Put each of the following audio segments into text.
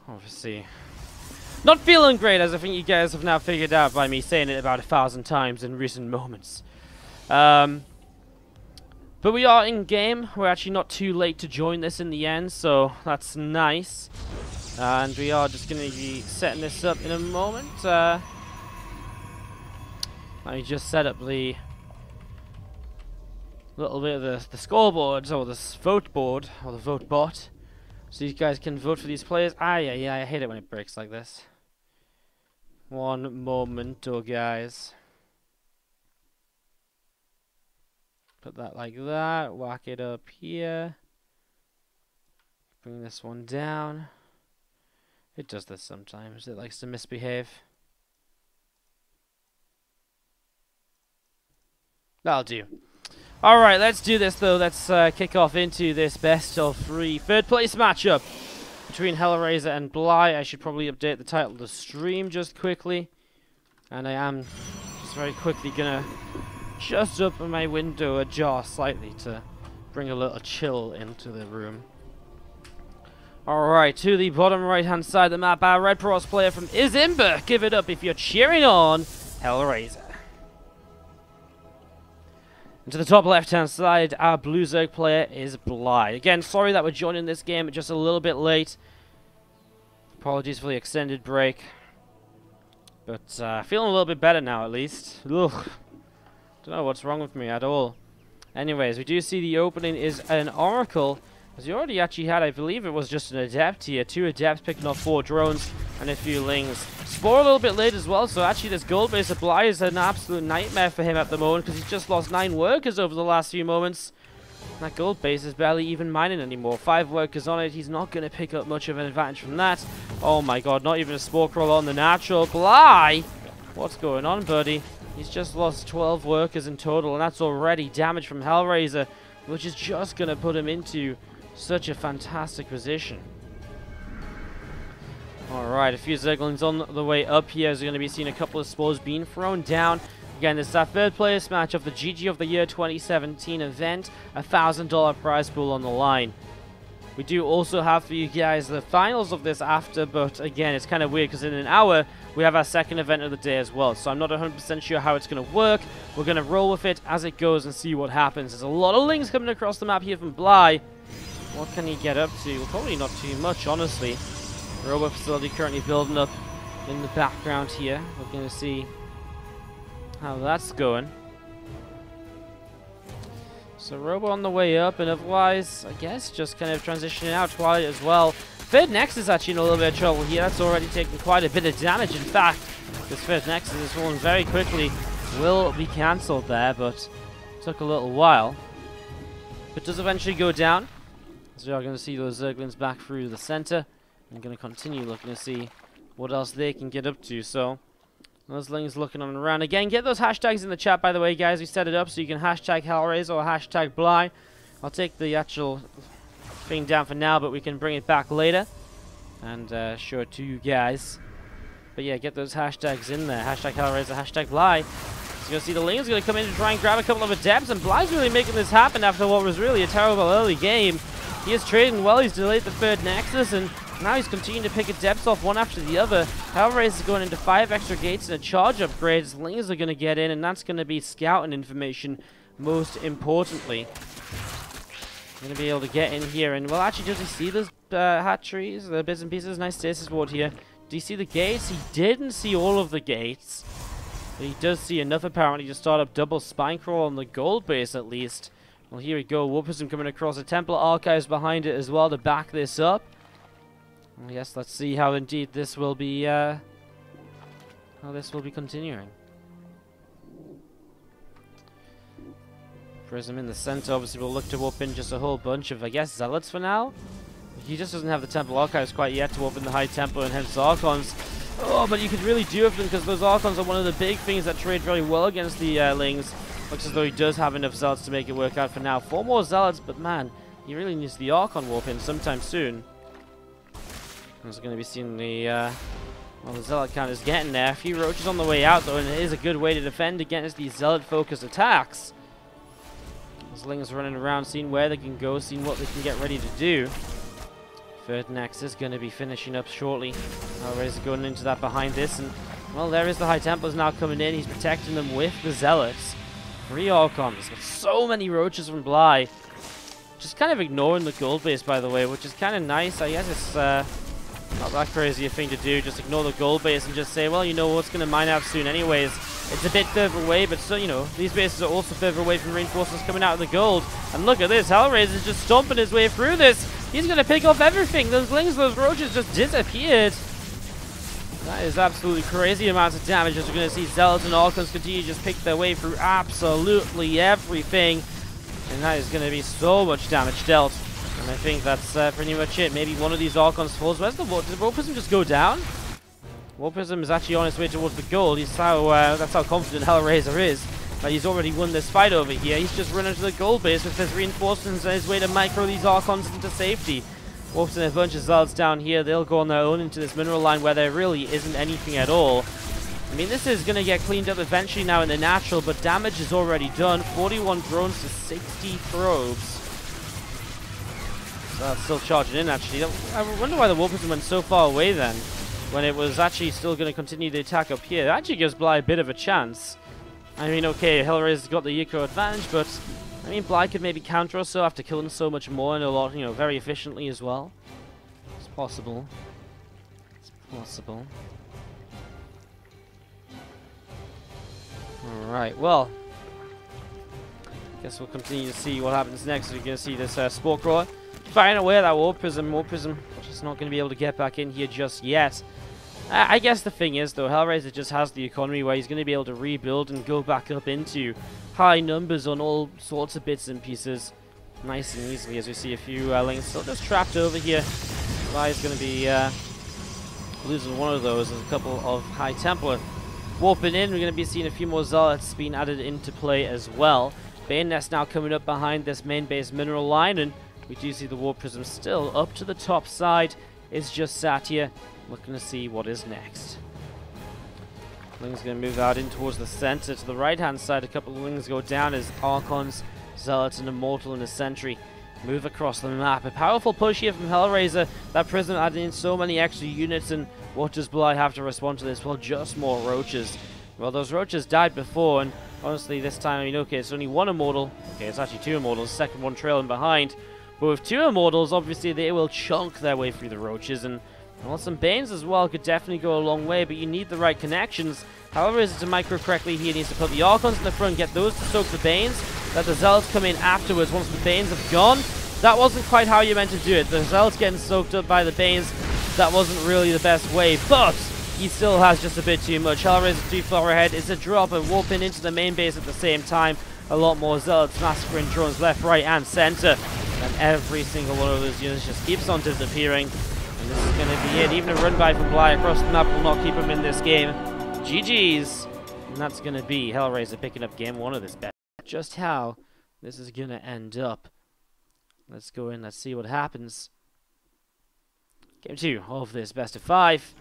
obviously not feeling great, as I think you guys have now figured out by me saying it about 1,000 times in recent moments. But we are in game. We're actually not too late to join this in the end, so that's nice. And we are just going to be setting this up in a moment. Let me just set up the little bit of the scoreboards, or the vote board, or the vote bot, so you guys can vote for these players. Yeah, I hate it when it breaks like this. One momento, guys. Put that like that, whack it up here. Bring this one down. It does this sometimes, it likes to misbehave. That'll do. Alright, let's do this though. Let's kick off into this best of 3 third place matchup between Hellraiser and Bly. I should probably update the title of the stream just quickly. And I am just very quickly gonna just open my window ajar slightly to bring a little chill into the room. Alright, to the bottom right hand side of the map, our Red Pros player from Izimba. Give it up if you're cheering on Hellraiser. And to the top left-hand side, our Blue Zerg player is Bly. Again, sorry that we're joining this game just a little bit late. Apologies for the extended break. But feeling a little bit better now, at least. Ugh. Don't know what's wrong with me at all. Anyways, we do see the opening is an Oracle. As you already actually had, I believe it was just an Adept here. 2 Adepts picking off 4 drones and a few Lings. Spore a little bit late as well, so actually this gold base supply is an absolute nightmare for him at the moment because he's just lost 9 workers over the last few moments. That gold base is barely even mining anymore. 5 workers on it, he's not going to pick up much of an advantage from that. Oh my god, not even a spore crawl on the natural. Bly! What's going on, buddy? He's just lost 12 workers in total, and that's already damage from Hellraiser, which is just going to put him into such a fantastic position. Alright, a few Zerglings on the way up here, as we're going to be seeing a couple of spores being thrown down. Again, this is our third place match of the GG of the Year 2017 event. $1,000 prize pool on the line. We do also have for you guys the finals of this after, but again, it's kind of weird because in an hour, we have our second event of the day as well. So I'm not 100% sure how it's going to work. We're going to roll with it as it goes and see what happens. There's a lot of Lings coming across the map here from Bly. What can he get up to? Well, probably not too much, honestly. Robo facility currently building up in the background here. We're going to see how that's going. So Robo on the way up, and otherwise, I guess, just kind of transitioning out. Twilight as well. Third Nexus actually in a little bit of trouble here. That's already taken quite a bit of damage. In fact, this third Nexus is falling very quickly. Will be cancelled there, but took a little while. But does eventually go down. So we are going to see those Zerglings back through the center. I'm going to continue looking to see what else they can get up to. So those Lings looking on around. Again, get those hashtags in the chat, by the way, guys. We set it up so you can hashtag Hellraiser or hashtag Bly. I'll take the actual thing down for now, but we can bring it back later and show it to you guys. But yeah, get those hashtags in there. Hashtag Hellraiser, hashtag Bly. So you're going to see the Lings going to come in to try and grab a couple of Adepts, and Bly's really making this happen after what was really a terrible early game. He is trading well. He's delayed the third Nexus, and now he's continuing to pick Adepts off one after the other. Hellraiser is going into 5 extra gates and a charge upgrade. His Lings are going to get in, and that's going to be scouting information most importantly. Going to be able to get in here, and well, actually, does he see those hatcheries, the bits and pieces? Nice stasis ward here. Do you see the gates? He didn't see all of the gates, but he does see enough apparently to start up double spine crawl on the gold base at least. Well, here we go. Whoopism coming across. The Templar Archives behind it as well to back this up. Well, yes, let's see how indeed this will be continuing. Prism in the center. Obviously, we'll look to warp in just a whole bunch of, I guess, Zealots for now. He just doesn't have the Temple Archives quite yet to warp in the High Templar and hence Archons. Oh, but you could really do with them because those Archons are one of the big things that trade very well against the Lings. Looks as though he does have enough Zealots to make it work out for now. 4 more Zealots, but man, he really needs the Archon warp in sometime soon. He's going to be seeing the, well, the Zealot count is getting there. A few Roaches on the way out, though, and it is a good way to defend against these Zealot-focused attacks. Those Lings running around, seeing where they can go, seeing what they can get ready to do. Third Nexus going to be finishing up shortly. Hellraiser going into that behind this, and well, there is the High Templars now coming in. He's protecting them with the Zealots. 3 Archons, with so many roaches from Bly. Just kind of ignoring the gold base, by the way, which is kind of nice. I guess it's not that crazy a thing to do. Just ignore the gold base and just say, well, you know what's going to mine out soon anyways. It's a bit further away, but so, you know, these bases are also further away from reinforcements coming out of the gold. And look at this, Hellraiser's just stomping his way through this. He's going to pick off everything. Those lings, those roaches just disappeared. That is absolutely crazy amounts of damage, as we're going to see Zealots and Archons continue to just pick their way through absolutely everything. And that is going to be so much damage dealt. And I think that's pretty much it. Maybe one of these Archons falls. Where's the War? Did the War Prism just go down? War Prism is actually on its way towards the gold. That's how confident Hellraiser is. That he's already won this fight over here. He's just running to the gold base with his reinforcements on his way to micro these Archons into safety. Walks in a bunch of Zealots down here. They'll go on their own into this mineral line where there really isn't anything at all. I mean, this is going to get cleaned up eventually now in the natural, but damage is already done. 41 drones to 60 probes. So that's still charging in, actually. I wonder why the War Prism went so far away then, when it was actually still going to continue the attack up here. It actually gives Bly a bit of a chance. I mean, okay, Hellraiser's got the Eco advantage, but I mean, Bly could maybe counter or so after killing so much more and a lot, you know, very efficiently as well. It's possible. It's possible. Alright, well, I guess we'll continue to see what happens next. We're going to see this Spore Crawler firing away at that War Prism. War Prism just not going to be able to get back in here just yet. I guess the thing is, though, Hellraiser just has the economy where he's going to be able to rebuild and go back up into high numbers on all sorts of bits and pieces nice and easily, as we see a few lings still just trapped over here. Bly is going to be losing one of those, and a couple of High Templar warping in. We're going to be seeing a few more Zealots being added into play as well. Bayonets now coming up behind this main base mineral line, and we do see the War Prism still up to the top side. It's just sat here looking to see what is next. Ling's going to move out in towards the center. To the right hand side, a couple of Lings go down as Archons, Zealots, and Immortal and a Sentry move across the map. A powerful push here from Hellraiser. That Prism adding in so many extra units, and what does Bly have to respond to this? Well, just more roaches. Well, those roaches died before, and honestly, this time, I mean, okay, it's only one Immortal. Okay, it's actually 2 Immortals, second one trailing behind. But with 2 Immortals, obviously, they will chunk their way through the roaches, and well, some Banes as well could definitely go a long way, but you need the right connections. Hellraiser to micro correctly here needs to put the Archons in the front, get those to soak the Banes, let the Zealots come in afterwards once the Banes have gone. That wasn't quite how you meant to do it. The Zealots getting soaked up by the Banes, that wasn't really the best way, but he still has just a bit too much. Hellraiser too far ahead. It's a drop and warping into the main base at the same time. A lot more Zealots massacring drones left, right, and center. And every single one of those units just keeps on disappearing. And this is going to be it. Even a run by from Bly across the map will not keep him in this game. GG's. And that's going to be Hellraiser picking up game 1 of this bet. Just how this is going to end up. Let's go in, let's see what happens. Game 2 of this best of 5.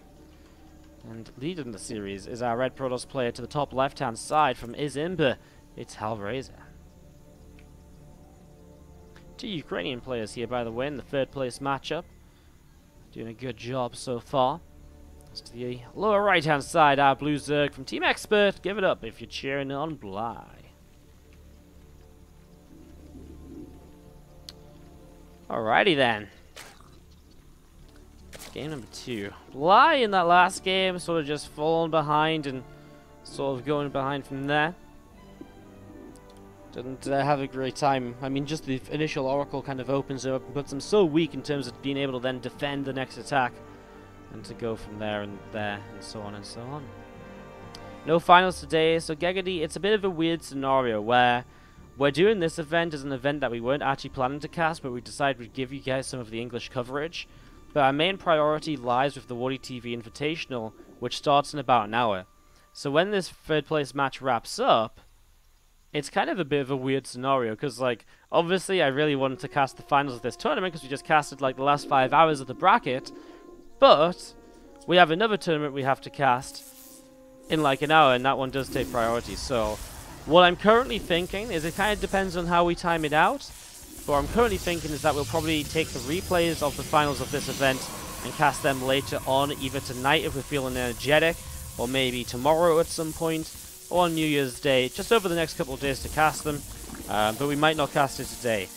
And leading the series is our Red Protoss player to the top left-hand side from Izimba. It's Hellraiser. 2 Ukrainian players here, by the way, in the 3rd place matchup. Doing a good job so far. As to the lower right-hand side, our Blue Zerg from Team Expert. Give it up if you're cheering on Bly. Alrighty then. Game number 2. Bly in that last game sort of just falling behind and sort of going behind from there. Didn't have a great time. I mean, just the initial Oracle kind of opens it up and puts them so weak in terms of being able to then defend the next attack. And to go from there and so on and so on. No finals today, so Gegedy, it's a bit of a weird scenario where we're doing this event as an event that we weren't actually planning to cast, but we decided we'd give you guys some of the English coverage. But our main priority lies with the WardiTV Invitational, which starts in about an hour. So when this 3rd place match wraps up, it's kind of a bit of a weird scenario, because, like, obviously I really wanted to cast the finals of this tournament, because we just casted, like, the last 5 hours of the bracket, but we have another tournament we have to cast in, like, an hour, and that one does take priority. So what I'm currently thinking is it kind of depends on how we time it out. But what I'm currently thinking is that we'll probably take the replays of the finals of this event and cast them later on, either tonight if we're feeling energetic, or maybe tomorrow at some point, or on New Year's Day, just over the next couple of days to cast them. But we might not cast it today.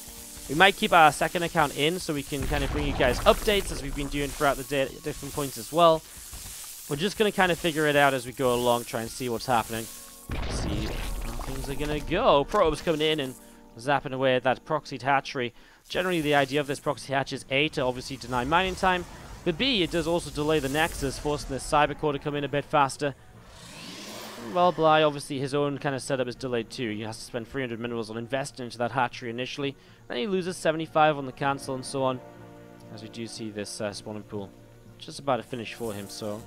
We might keep our second account in so we can kind of bring you guys updates as we've been doing throughout the day at different points as well. We're just going to kind of figure it out as we go along, try and see what's happening. See how things are going to go. Probes coming in and zapping away at that proxied hatchery. Generally, the idea of this proxy hatch is A, to obviously deny mining time, but B, it does also delay the Nexus, forcing this Cybercore to come in a bit faster. Well, Bly, obviously, his own kind of setup is delayed too. He has to spend 300 minerals on investing into that hatchery initially. Then he loses 75 on the cancel and so on. As we do see this spawning pool just about to finish for him, so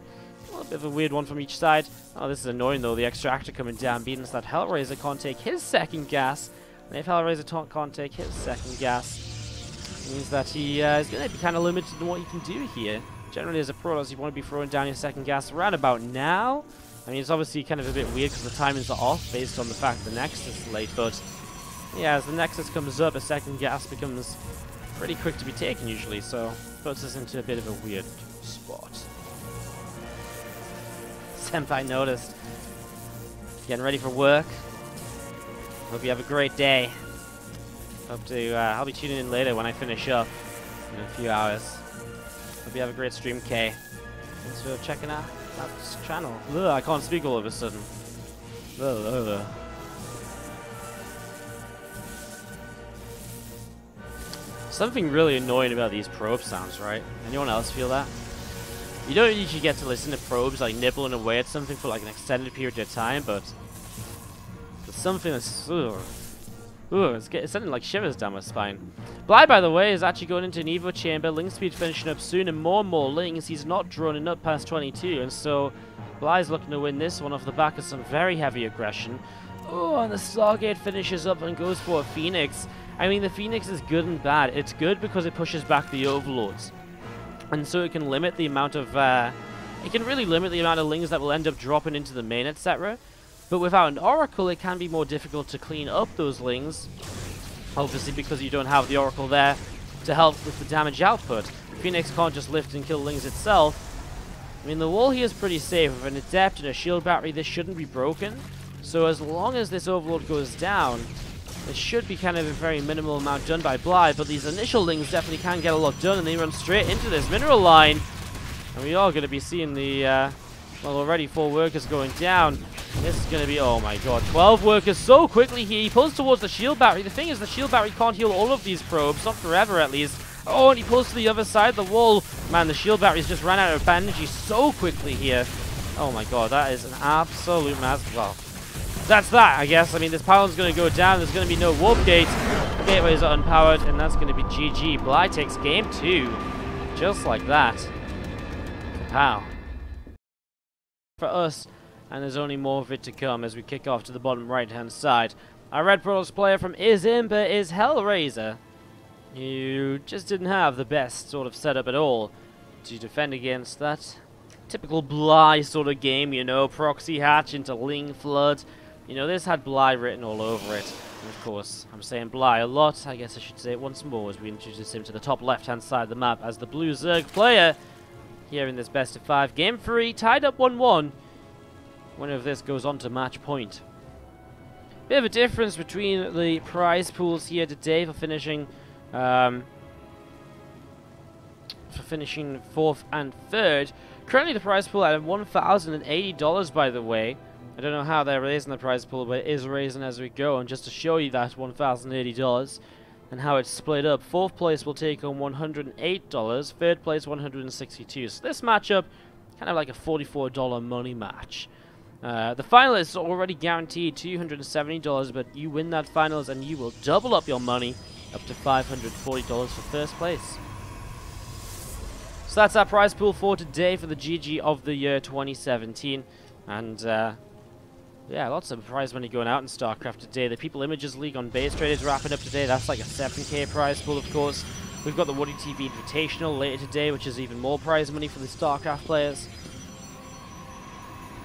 a little bit of a weird one from each side. Oh, this is annoying though, the extractor coming down, means that Hellraiser can't take his second gas. And if Hellraiser can't take his second gas, it means that he is going to be kind of limited in what he can do here. Generally, as a pro, you want to be throwing down your second gas around about now. I mean, it's obviously kind of a bit weird because the timings are off based on the fact the Nexus is late, but yeah, as the Nexus comes up, a second gas becomes pretty quick to be taken usually, so puts us into a bit of a weird spot. Senpai noticed. Getting ready for work. Hope you have a great day. Hope to, I'll be tuning in later when I finish up in a few hours. Hope you have a great stream, K. Thanks for checking out this channel. Ugh, I can't speak all of a sudden. Ugh. Something really annoying about these probe sounds, right? Anyone else feel that? You don't usually get to listen to probes like nibbling away at something for like an extended period of time, but there's something that's it's sending like shivers down my spine. Bly, by the way, is actually going into an Evo chamber. Ling speed finishing up soon, and more Lings. He's not droning up past 22, and so Bly's looking to win this one off the back of some very heavy aggression. Oh, and the Stargate finishes up and goes for a Phoenix. I mean, the Phoenix is good and bad. It's good because it pushes back the Overlords, and so it can limit the amount of it can really limit the amount of Lings that will end up dropping into the main, etc. But without an Oracle, it can be more difficult to clean up those Lings, obviously because you don't have the Oracle there to help with the damage output. Phoenix can't just lift and kill Lings itself. I mean, the wall here is pretty safe. With an Adept and a shield battery, this shouldn't be broken. So as long as this Overlord goes down, there should be kind of a very minimal amount done by Bly, but these initial Lings definitely can get a lot done, and they run straight into this mineral line. And we are going to be seeing the, well, already 4 workers going down. This is going to be, oh my god, 12 workers so quickly here. He pulls towards the shield battery. The thing is, the shield battery can't heal all of these probes, not forever at least. Oh, and he pulls to the other side of the wall. Man, the shield battery's just ran out of energy so quickly here. Oh my god, that is an absolute mass. Well, that's that, I guess. I mean, this pylon's going to go down. There's going to be no warp gate. Gateways are unpowered, and that's going to be GG. Bly takes game 2. Just like that. Pow. For us, and there's only more of it to come as we kick off to the bottom right-hand side. Our Red Protoss player from Izimba is Hellraiser, who just didn't have the best sort of setup at all to defend against that typical Bly sort of game, you know, proxy hatch into Ling Flood. You know, this had Bly written all over it. And of course, I'm saying Bly a lot. I guess I should say it once more as we introduce him to the top left-hand side of the map as the Blue Zerg player here in this best of 5. Game 3, tied up 1-1. Winner of this goes on to match point. Bit of a difference between the prize pools here today for finishing 4th and 3rd. Currently the prize pool at $1,080, by the way. I don't know how they're raising the prize pool, but it is raising as we go. And just to show you that $1,080 and how it's split up, 4th place will take on $108, 3rd place $162. So this matchup, kind of like a $44 money match. The finalists are already guaranteed $270, but you win that finals and you will double up your money up to $540 for first place. So that's our prize pool for today for the GG of the year 2017. And yeah, lots of prize money going out in StarCraft today. The People Images League on Base Trade is wrapping up today. That's like a 7k prize pool, of course. We've got the WardiTV Invitational later today, which is even more prize money for the StarCraft players.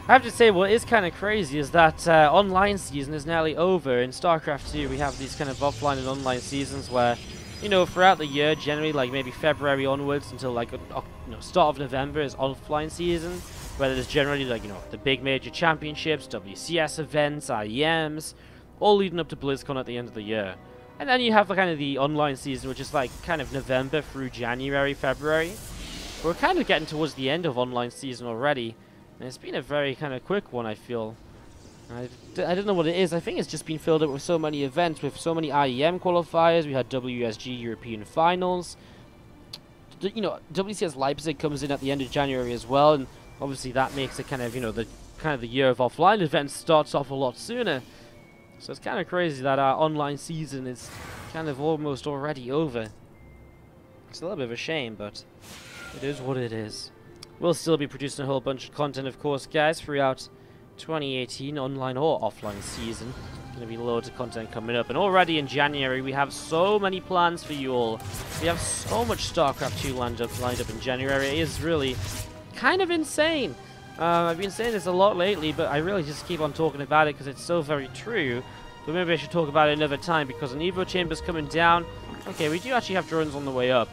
I have to say, what is kind of crazy is that online season is nearly over. In StarCraft 2, we have these kind of offline and online seasons where, you know, throughout the year, generally, like maybe February onwards until like start of November is offline season, where there's generally like, you know, the big major championships, WCS events, IEMs, all leading up to BlizzCon at the end of the year. And then you have the kind of the online season, which is like kind of November through January, February. We're kind of getting towards the end of online season already. And it's been a very kind of quick one, I feel. I don't know what it is. I think it's just been filled up with so many events, with so many IEM qualifiers. We had WSG European Finals. You know, WCS Leipzig comes in at the end of January as well, and obviously that makes it kind of, you know, the year of offline events starts off a lot sooner. So it's kind of crazy that our online season is kind of almost already over. It's a little bit of a shame, but it is what it is. We'll still be producing a whole bunch of content, of course, guys, throughout 2018, online or offline season. There's going to be loads of content coming up. And already in January, we have so many plans for you all. We have so much StarCraft 2 lined up in January. It is really kind of insane. I've been saying this a lot lately, but I really just keep on talking about it because it's so very true. But maybe I should talk about it another time, because an Evo Chamber's coming down. Okay, we do actually have drones on the way up.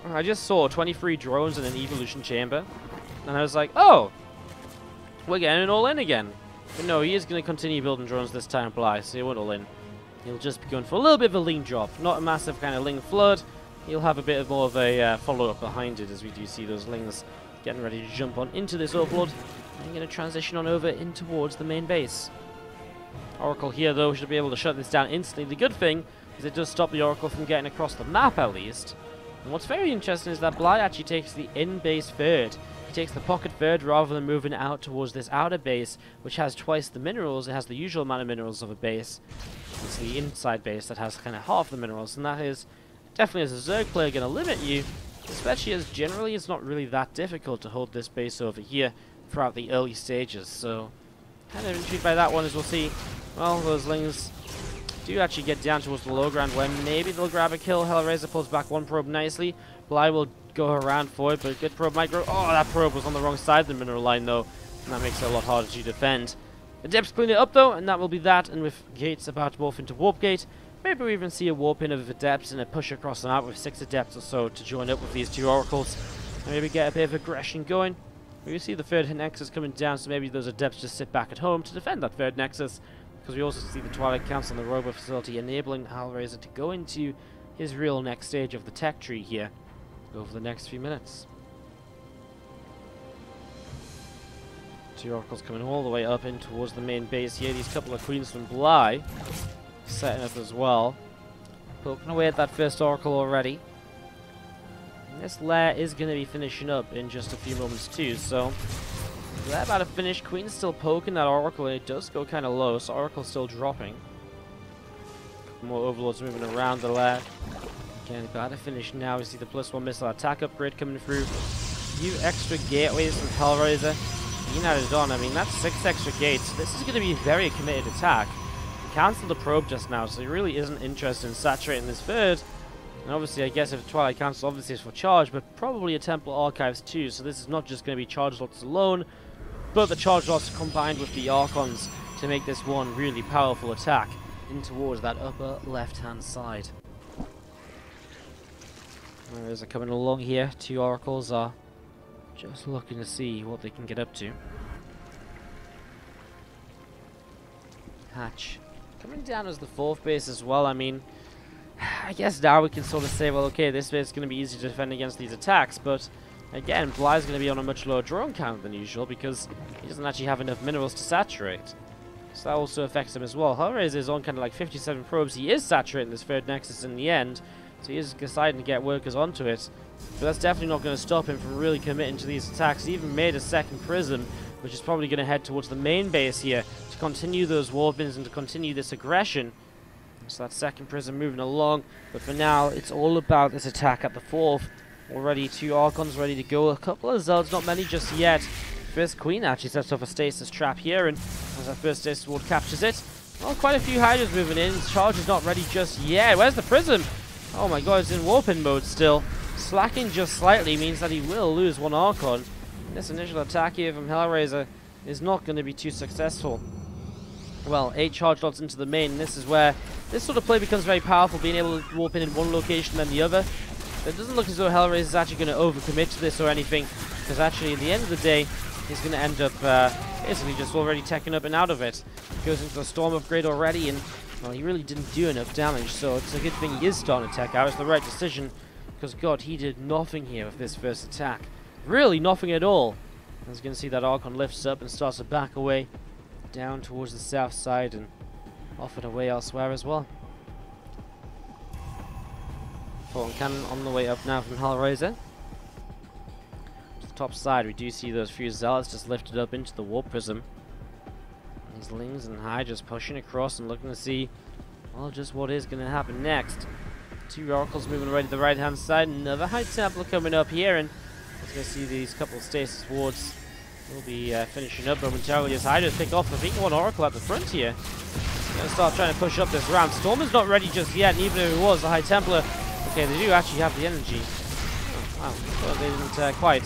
I just saw 23 drones in an evolution chamber, and I was like, oh, we're getting it all in again. But no, he is going to continue building drones this time, Bly, so he won't all in. He'll just be going for a little bit of a Ling drop, not a massive kind of Ling flood. He'll have a bit of more of a follow-up behind it, as we do see those Lings getting ready to jump on into this overlord. I'm going to transition on over in towards the main base. Oracle here, though, should be able to shut this down instantly. The good thing is it does stop the Oracle from getting across the map, at least. And what's very interesting is that Bly actually takes the in-base third. He takes the pocket third rather than moving out towards this outer base, which has twice the minerals. It has the usual amount of minerals of a base. It's the inside base that has kind of half the minerals, and that is definitely, as a Zerg player, going to limit you, especially as generally it's not really that difficult to hold this base over here throughout the early stages. So, kind of intrigued by that one, as we'll see. Well, those Lings do actually get down towards the low ground, where maybe they'll grab a kill. Hellraiser pulls back one probe nicely. Bly will go around for it, but a good probe might grow. Oh, that probe was on the wrong side of the mineral line, though, and that makes it a lot harder to defend. Adepts clean it up, though, and that will be that. And with gates about to morph into warp gate, maybe we even see a warp in of Adepts and a push across the map with 6 Adepts or so to join up with these 2 Oracles. And maybe get a bit of aggression going. We see the third Nexus coming down, so maybe those Adepts just sit back at home to defend that third Nexus. Because we also see the Twilight Council and the Robo Facility enabling Hellraiser to go into his real next stage of the tech tree here over the next few minutes. 2 Oracles coming all the way up in towards the main base here. These couple of Queens from Bly setting up as well. Poking away at that first Oracle already. And this lair is going to be finishing up in just a few moments too, so they're about to finish. Queen's still poking that Oracle, and it does go kind of low, so Oracle's still dropping. More Overlords moving around the lair. Again, about to finish now. We see the +1 missile attack upgrade coming through. A few extra gateways from Hellraiser being added on. I mean, that's 6 extra gates. This is going to be a very committed attack. He cancelled the probe just now, so he really isn't interested in saturating this third. And obviously, I guess if Twilight Council obviously is for charge, but probably a Temple Archives too, so this is not just going to be charge lots alone, but the charge lots combined with the Archons to make this one really powerful attack in towards that upper left-hand side. As they're coming along here, 2 Oracles are just looking to see what they can get up to. Hatch coming down as the 4th base as well. I mean, I guess now we can sort of say, well, okay, this base is going to be easy to defend against these attacks, but again, Bly's going to be on a much lower drone count than usual because he doesn't actually have enough minerals to saturate. So that also affects him as well. Hellraiser is on kind of like 57 probes. He is saturating this third Nexus in the end, so he is deciding to get workers onto it. But that's definitely not going to stop him from really committing to these attacks. He even made a second Prism, which is probably going to head towards the main base here to continue those warpings and to continue this aggression. So that second Prism moving along, but for now, it's all about this attack at the 4th. Already 2 Archons ready to go. A couple of Zelds, not many just yet. First Queen actually sets off a stasis trap here, and as our first stasis ward captures it, well, quite a few Hydras moving in. Charge is not ready just yet. Where's the Prism? Oh my god, it's in warping mode still. Slacking just slightly means that he will lose 1 Archon. This initial attack here from Hellraiser is not going to be too successful. Well, 8 charge lots into the main, and this is where this sort of play becomes very powerful, being able to warp in one location than the other. It doesn't look as though Hellraiser is actually going to overcommit to this or anything, because actually at the end of the day, he's going to end up basically just already teching up and out of it. Goes into a storm upgrade already, and well, he really didn't do enough damage, so it's a good thing he is starting to tech out. It's the right decision, because God, he did nothing here with this first attack. Really nothing at all. As you can see, that Archon lifts up and starts to back away down towards the south side and off and away elsewhere as well. Photon cannon on the way up now from Hellraiser. To the top side, we do see those few zealots just lifted up into the warp prism. These Lings and Hydras pushing across and looking to see, well, just what is going to happen next. 2 Oracles moving right to the right hand side, another High Templar coming up here, and as you can see, these couple of stasis wards will be finishing up momentarily as Hydras pick off. I think 1 Oracle at the front here. Gonna start trying to push up this ramp. Storm is not ready just yet, neither it was the High Templar. Okay, they do actually have the energy. Oh, wow, well, they didn't quite.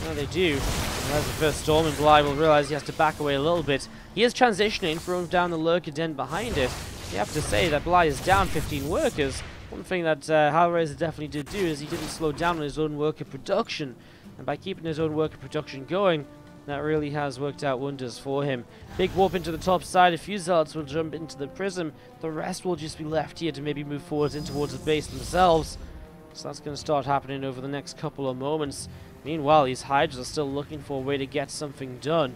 No, they do. And as the first Storm, and Bly will realize he has to back away a little bit. He is transitioning, throwing down the Lurker Den behind it. You have to say that Bly is down 15 workers. One thing that Hellraiser definitely did do is he didn't slow down on his own worker production. And by keeping his own worker production going, that really has worked out wonders for him. Big warp into the top side. A few zealots will jump into the prism. The rest will just be left here to maybe move forwards in towards the base themselves. So that's going to start happening over the next couple of moments. Meanwhile, these Hydras are still looking for a way to get something done.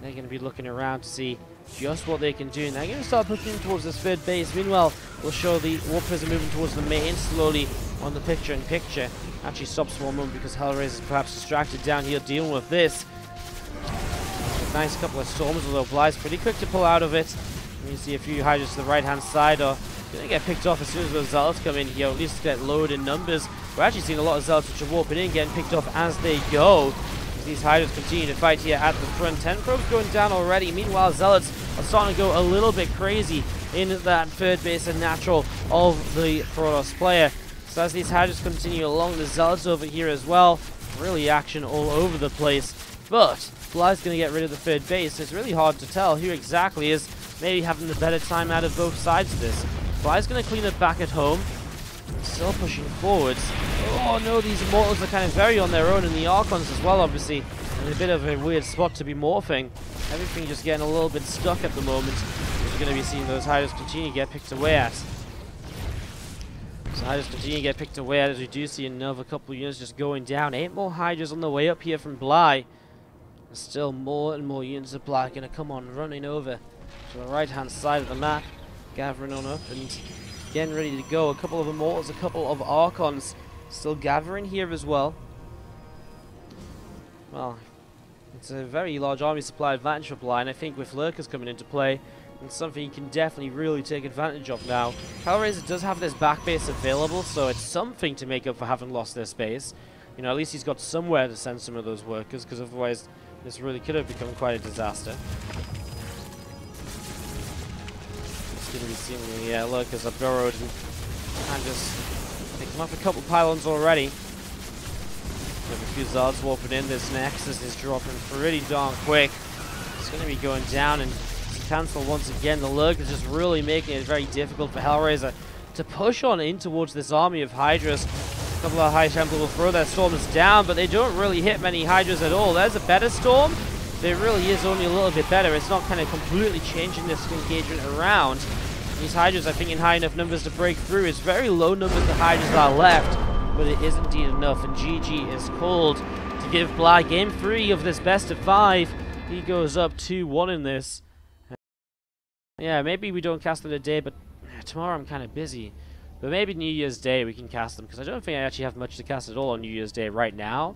They're going to be looking around to see just what they can do. And they're going to start pushing towards this third base. Meanwhile, we'll show the warp prism moving towards the main slowly on the picture-in-picture. Actually stops for one moment because Hellraiser is perhaps distracted down here dealing with this. Nice couple of storms, although Bly's pretty quick to pull out of it. And you see a few Hydras to the right-hand side are going to get picked off as soon as those Zealots come in here, or at least get lowered in numbers. We're actually seeing a lot of Zealots which are warping in, getting picked off as they go. As these Hydras continue to fight here at the front. 10 probes going down already. Meanwhile, Zealots are starting to go a little bit crazy in that third base and natural of the Protoss player. So as these Hydras continue along, the Zealots over here as well. Really action all over the place. But Bly's going to get rid of the third base. It's really hard to tell who exactly is maybe having the better time out of both sides of this. Bly's going to clean up back at home. Still pushing forwards. Oh no, these Immortals are kind of very on their own, and the Archons as well, obviously. In a bit of a weird spot to be morphing. Everything just getting a little bit stuck at the moment. We're going to be seeing those Hydras continue to get picked away at. So Hydras continue to get picked away at as we do see another couple of units just going down. 8 more Hydras on the way up here from Bly. Still more and more units of Bly going to come on running over to the right hand side of the map, gathering on up and getting ready to go. A couple of Immortals, a couple of Archons still gathering here as well. Well, it's a very large army supply advantage for Bly, and I think with Lurkers coming into play, it's something you can definitely really take advantage of now. Hellraiser does have this back base available, so it's something to make up for having lost their space. You know, at least he's got somewhere to send some of those workers, because otherwise this really could have become quite a disaster. It's going to be seeing the Lurkers are burrowed and just picking up a couple pylons already. We have a few Zards warping in. This Nexus is dropping pretty darn quick. It's going to be going down and cancel once again. The Lurkers just really making it very difficult for Hellraiser to push on in towards this army of Hydras. A couple of High Templar will throw their Storms down, but they don't really hit many Hydras at all. There's a better Storm. It really is only a little bit better. It's not kind of completely changing this engagement around. These Hydras, I think, in high enough numbers to break through. It's very low numbers of Hydras are left, but it is indeed enough, and GG is called to give Bly game 3 of this best of 5. He goes up 2-1 in this. Yeah, maybe we don't cast them today, but tomorrow I'm kind of busy. But maybe New Year's Day we can cast them, because I don't think I actually have much to cast at all on New Year's Day right now.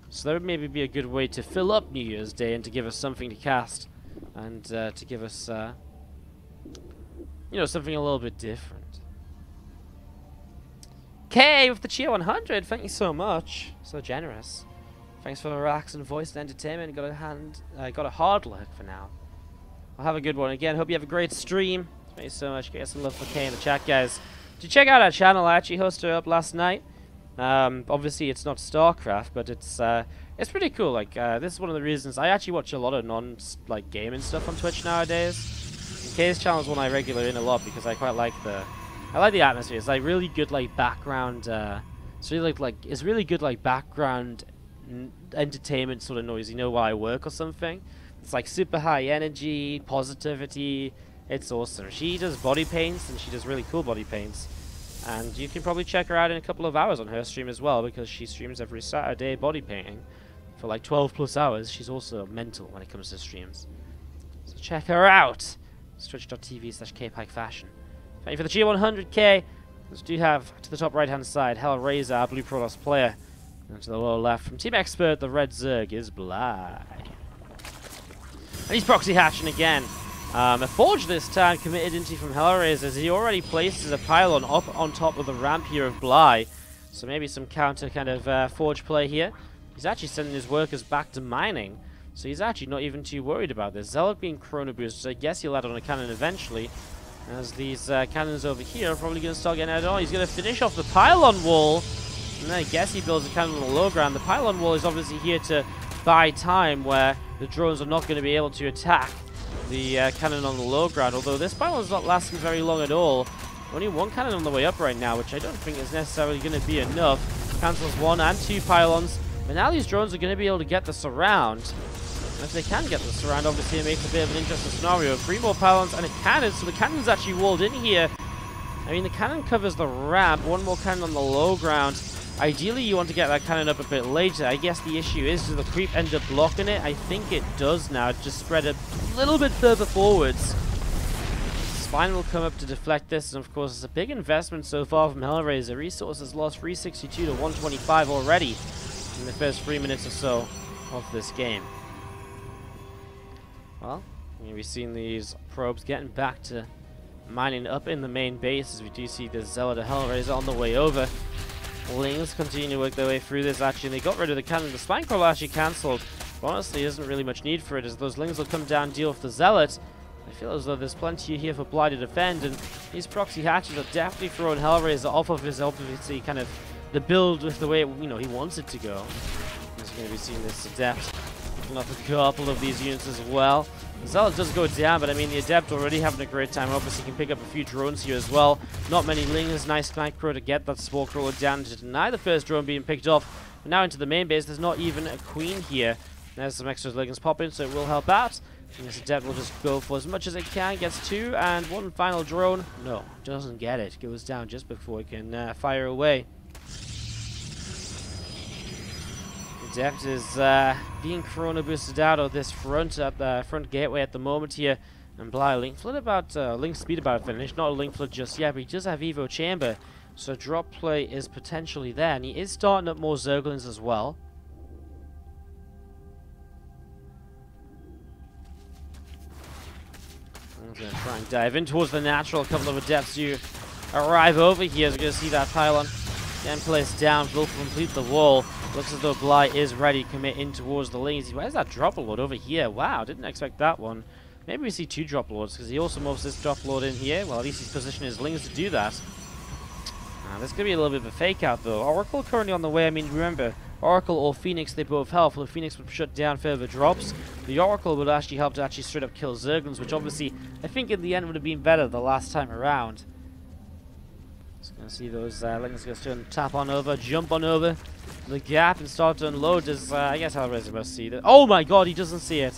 So that would maybe be a good way to fill up New Year's Day and to give us something to cast. And to give us, you know, something a little bit different. Okay, with the Cheer 100, thank you so much. So generous. Thanks for the relaxing voice and entertainment. Got a hard look for now. I'll have a good one. Again, hope you have a great stream. Thank you so much. Get some love for K in the chat, guys. Did you check out our channel? I actually hosted it up last night. Obviously, it's not StarCraft, but it's pretty cool. Like, this is one of the reasons I actually watch a lot of gaming stuff on Twitch nowadays. K's channel is one I regularly in a lot because I quite like the atmosphere. It's like really good background. It's really good background entertainment sort of noise. You know, while I work or something. It's like super high energy, positivity. It's awesome. She does body paints, and she does really cool body paints. And you can probably check her out in a couple of hours on her stream as well, because she streams every Saturday body painting for like 12 plus hours. She's also mental when it comes to streams. So check her out. Twitch.tv/kpikefashion. Thank you for the G100K. Let's do have to the top right hand side Hellraiser, our Blue Protoss player. And to the lower left from Team Expert, the Red Zerg is Bly. And he's proxy hatching again. A Forge this time committed into from Hellraiser as he already places a pylon up on top of the ramp here of Bly. So maybe some counter kind of Forge play here. He's actually sending his workers back to mining. So he's actually not even too worried about this. Zealot being chrono boosted, so I guess he'll add on a cannon eventually. As these cannons over here are probably going to start getting added on. He's going to finish off the pylon wall. And then I guess he builds a cannon on the low ground. The pylon wall is obviously here to buy time where the drones are not going to be able to attack the cannon on the low ground, although this pylon's not lasting very long at all. Only one cannon on the way up right now, which I don't think is necessarily going to be enough. Cancels 1 and 2 pylons, but now these drones are going to be able to get the surround. And if they can get the surround, obviously it makes a bit of an interesting scenario. 3 more pylons and a cannon, so the cannon's actually walled in here. I mean, the cannon covers the ramp, 1 more cannon on the low ground. Ideally, you want to get that cannon up a bit later. I guess the issue is, does the creep end up blocking it? I think it does now. Just spread it a little bit further forwards. Spine will come up to deflect this, and of course, it's a big investment so far from Hellraiser. Resources lost 362 to 125 already in the first 3 minutes or so of this game. Well, we've seen these probes getting back to mining up in the main base, as we do see the Zealot of Hellraiser on the way over. Lings continue to work their way through this. Actually, they got rid of the cannon. The spine crawl actually cancelled. But honestly, there isn't really much need for it, as those Lings will come down and deal with the Zealot. I feel as though there's plenty here for Bly to defend, and these proxy hatches are definitely throwing Hellraiser off of his, obviously, kind of the build with the way he wants it to go. He's going to be seeing this Adept picking off a couple of these units as well. The Zealot does go down, but I mean, the Adept already having a great time. Obviously, can pick up a few drones here as well. Not many Lings. Nice micro to get that Spore Crawler down to deny the first drone being picked off. But now into the main base, there's not even a Queen here. There's some extra Lings pop in, so it will help out. And this Adept will just go for as much as it can. Gets 2 and 1 final drone. No, doesn't get it. Goes down just before it can fire away. Adept is being chrono boosted out of this front at the front gateway at the moment here, and Bly link flood about link speed about finished. Not a link flood just yet, but he does have Evo chamber, so drop play is potentially there, and he is starting up more Zerglings as well. I'm gonna try and dive in towards the natural. A couple of Adepts who arrive over here. We're gonna see that pylon then placed down, will complete the wall. Looks as though Bly is ready to commit in towards the Lings. Where's that Drop Lord over here? Wow, didn't expect that one. Maybe we see 2 Drop Lords, because he also moves this Drop Lord in here. Well, at least he's positioned his Lings to do that. This could be a little bit of a fake out, though. Oracle currently on the way. I mean, remember, Oracle or Phoenix, they both help. The Phoenix would shut down further drops. The Oracle would actually help to actually straight up kill Zerglings, which obviously, I think in the end would have been better the last time around. Just gonna see those Lings going to tap on over, jump on over the gap and start to unload. As I guess Hellraiser must see that. Oh my god, he doesn't see it.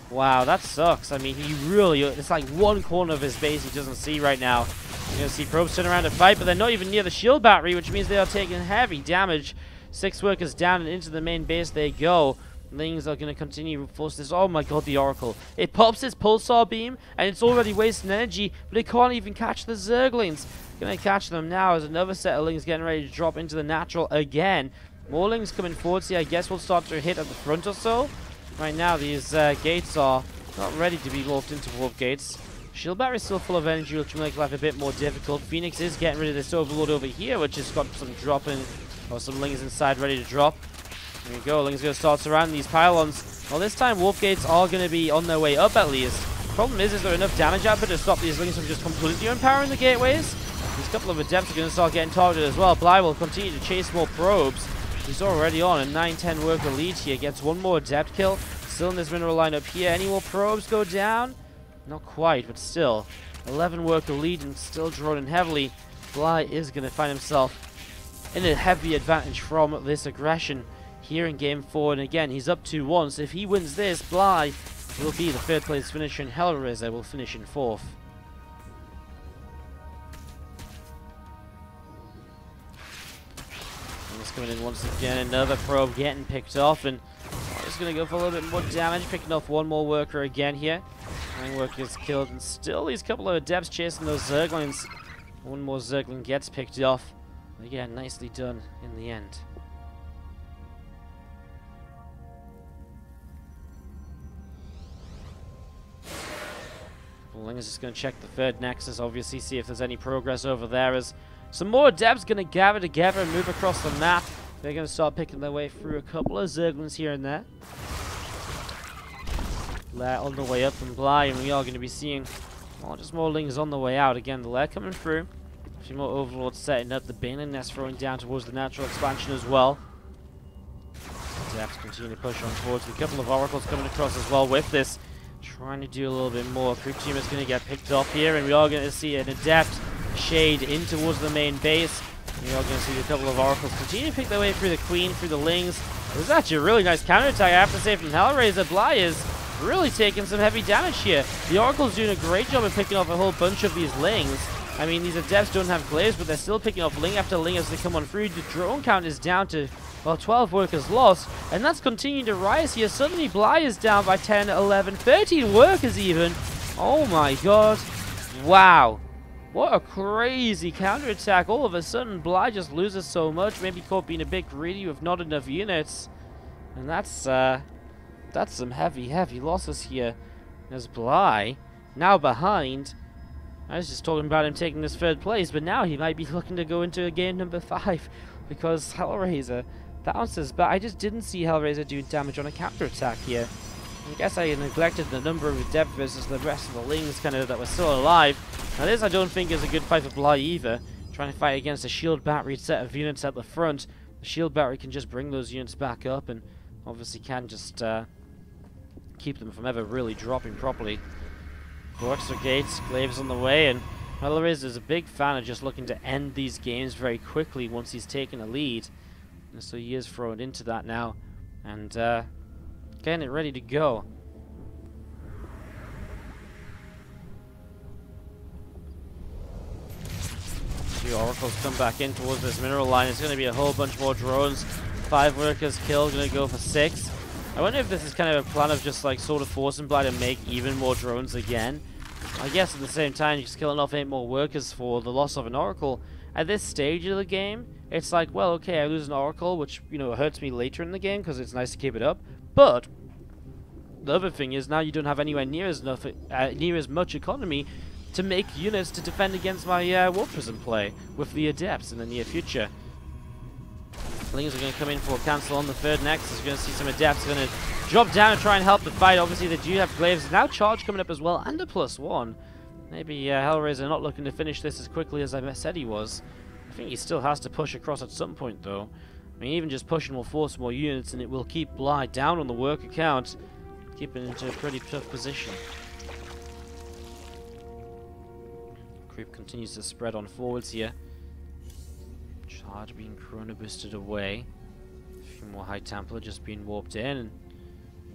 Wow, that sucks. I mean, he really, it's like one corner of his base he doesn't see right now. You're going to see probes turn around to fight, but they're not even near the shield battery, which means they are taking heavy damage. 6 workers down and into the main base they go. Lings are going to continue to force this. Oh my god, the Oracle. It pops its pulsar beam, and it's already wasting energy, but it can't even catch the Zerglings. Going to catch them now as another set of Lings getting ready to drop into the natural again. More Lings coming forward here. I guess we'll start to hit at the front or so. Right now, these gates are not ready to be morphed into warp gates. Shield battery is still full of energy, which will make life a bit more difficult. Phoenix is getting rid of this Overlord over here, which has got some dropping, or some Lings inside ready to drop. There we go. Lings going to start surrounding these pylons. Well, this time, warp gates are going to be on their way up at least. Problem is there enough damage output to stop these Lings from just completely empowering the gateways? These couple of Adepts are going to start getting targeted as well. Bly will continue to chase more probes. He's already on a 9-10 worker lead here. Gets one more Adept kill. Still in this mineral lineup here. Any more probes go down? Not quite, but still. 11 worker lead and still droning heavily. Bly is going to find himself in a heavy advantage from this aggression here in game 4. And again, he's up 2-1. So if he wins this, Bly will be the 3rd place finisher, and Hellraiser will finish in 4th. Coming in once again, another probe getting picked off, and just going to go for a little bit more damage, picking off one more worker again here. 9 workers killed, and still these couple of Adepts chasing those Zerglings. One more Zergling gets picked off. Again, nicely done in the end. Ling is just going to check the 3rd Nexus, obviously, see if there's any progress over there, as some more Adepts going to gather together and move across the map. They're going to start picking their way through a couple of Zerglings here and there. Lair on the way up from Bly, and we are going to be seeing just more Lings on the way out. Again, the Lair coming through. A few more Overlords setting up. The Baneling Nest throwing down towards the natural expansion as well. Adepts continue to push on towards. A couple of Oracles coming across as well with this. Trying to do a little bit more. Creep Team is going to get picked off here, and we are going to see an Adept shade in towards the main base. We are going to see a couple of Oracles continue to pick their way through the Queen, through the Lings. It was actually a really nice counterattack, I have to say, from Hellraiser. Bly is really taking some heavy damage here. The Oracle's doing a great job of picking off a whole bunch of these Lings. I mean, these Adepts don't have glaives, but they're still picking off Ling after Ling as they come on through. The drone count is down to, well, 12 workers lost, and that's continuing to rise here. Suddenly, Bly is down by 10, 11, 13 workers even. Oh my god. Wow. What a crazy counterattack. All of a sudden, Bly just loses so much. Maybe caught being a bit greedy with not enough units. And that's some heavy, heavy losses here. As Bly, now behind. I was just talking about him taking this 3rd place, but now he might be looking to go into game number 5. Because Hellraiser bounces back. I just didn't see Hellraiser doing damage on a counterattack here. I guess I neglected the number of Adept versus the rest of the Lings kind of that were still alive. Now this I don't think is a good fight for Bly either. Trying to fight against a shield battery set of units at the front. The shield battery can just bring those units back up, and obviously can just keep them from ever really dropping properly. 4 extra gates, Glaives on the way, and Hellraiser is a big fan of just looking to end these games very quickly once he's taken a lead. And so he is thrown into that now, and getting it ready to go. Two Oracles come back in towards this mineral line. It's going to be a whole bunch more drones. 5 workers killed, going to go for 6. I wonder if this is kind of a plan of just like sort of forcing Bly to make even more drones again. I guess at the same time, just killing off 8 more workers for the loss of an Oracle. At this stage of the game, it's like, well, okay, I lose an Oracle, which, you know, hurts me later in the game because it's nice to keep it up. But the other thing is now you don't have anywhere near as much economy to make units to defend against my War Prism play with the Adepts in the near future. Lings are going to come in for a cancel on the 3rd Nexus. You're going to see some Adepts going to drop down and try and help the fight. Obviously, they do have Glaives. Now Charge coming up as well, and a +1. Maybe Hellraiser not looking to finish this as quickly as I said he was. I think he still has to push across at some point, though. I mean, even just pushing will force more units, and it will keep Bly down on the work account, keeping it into a pretty tough position. Creep continues to spread on forwards here. Charge being Chrono boosted away. A few more High Templar just being warped in, and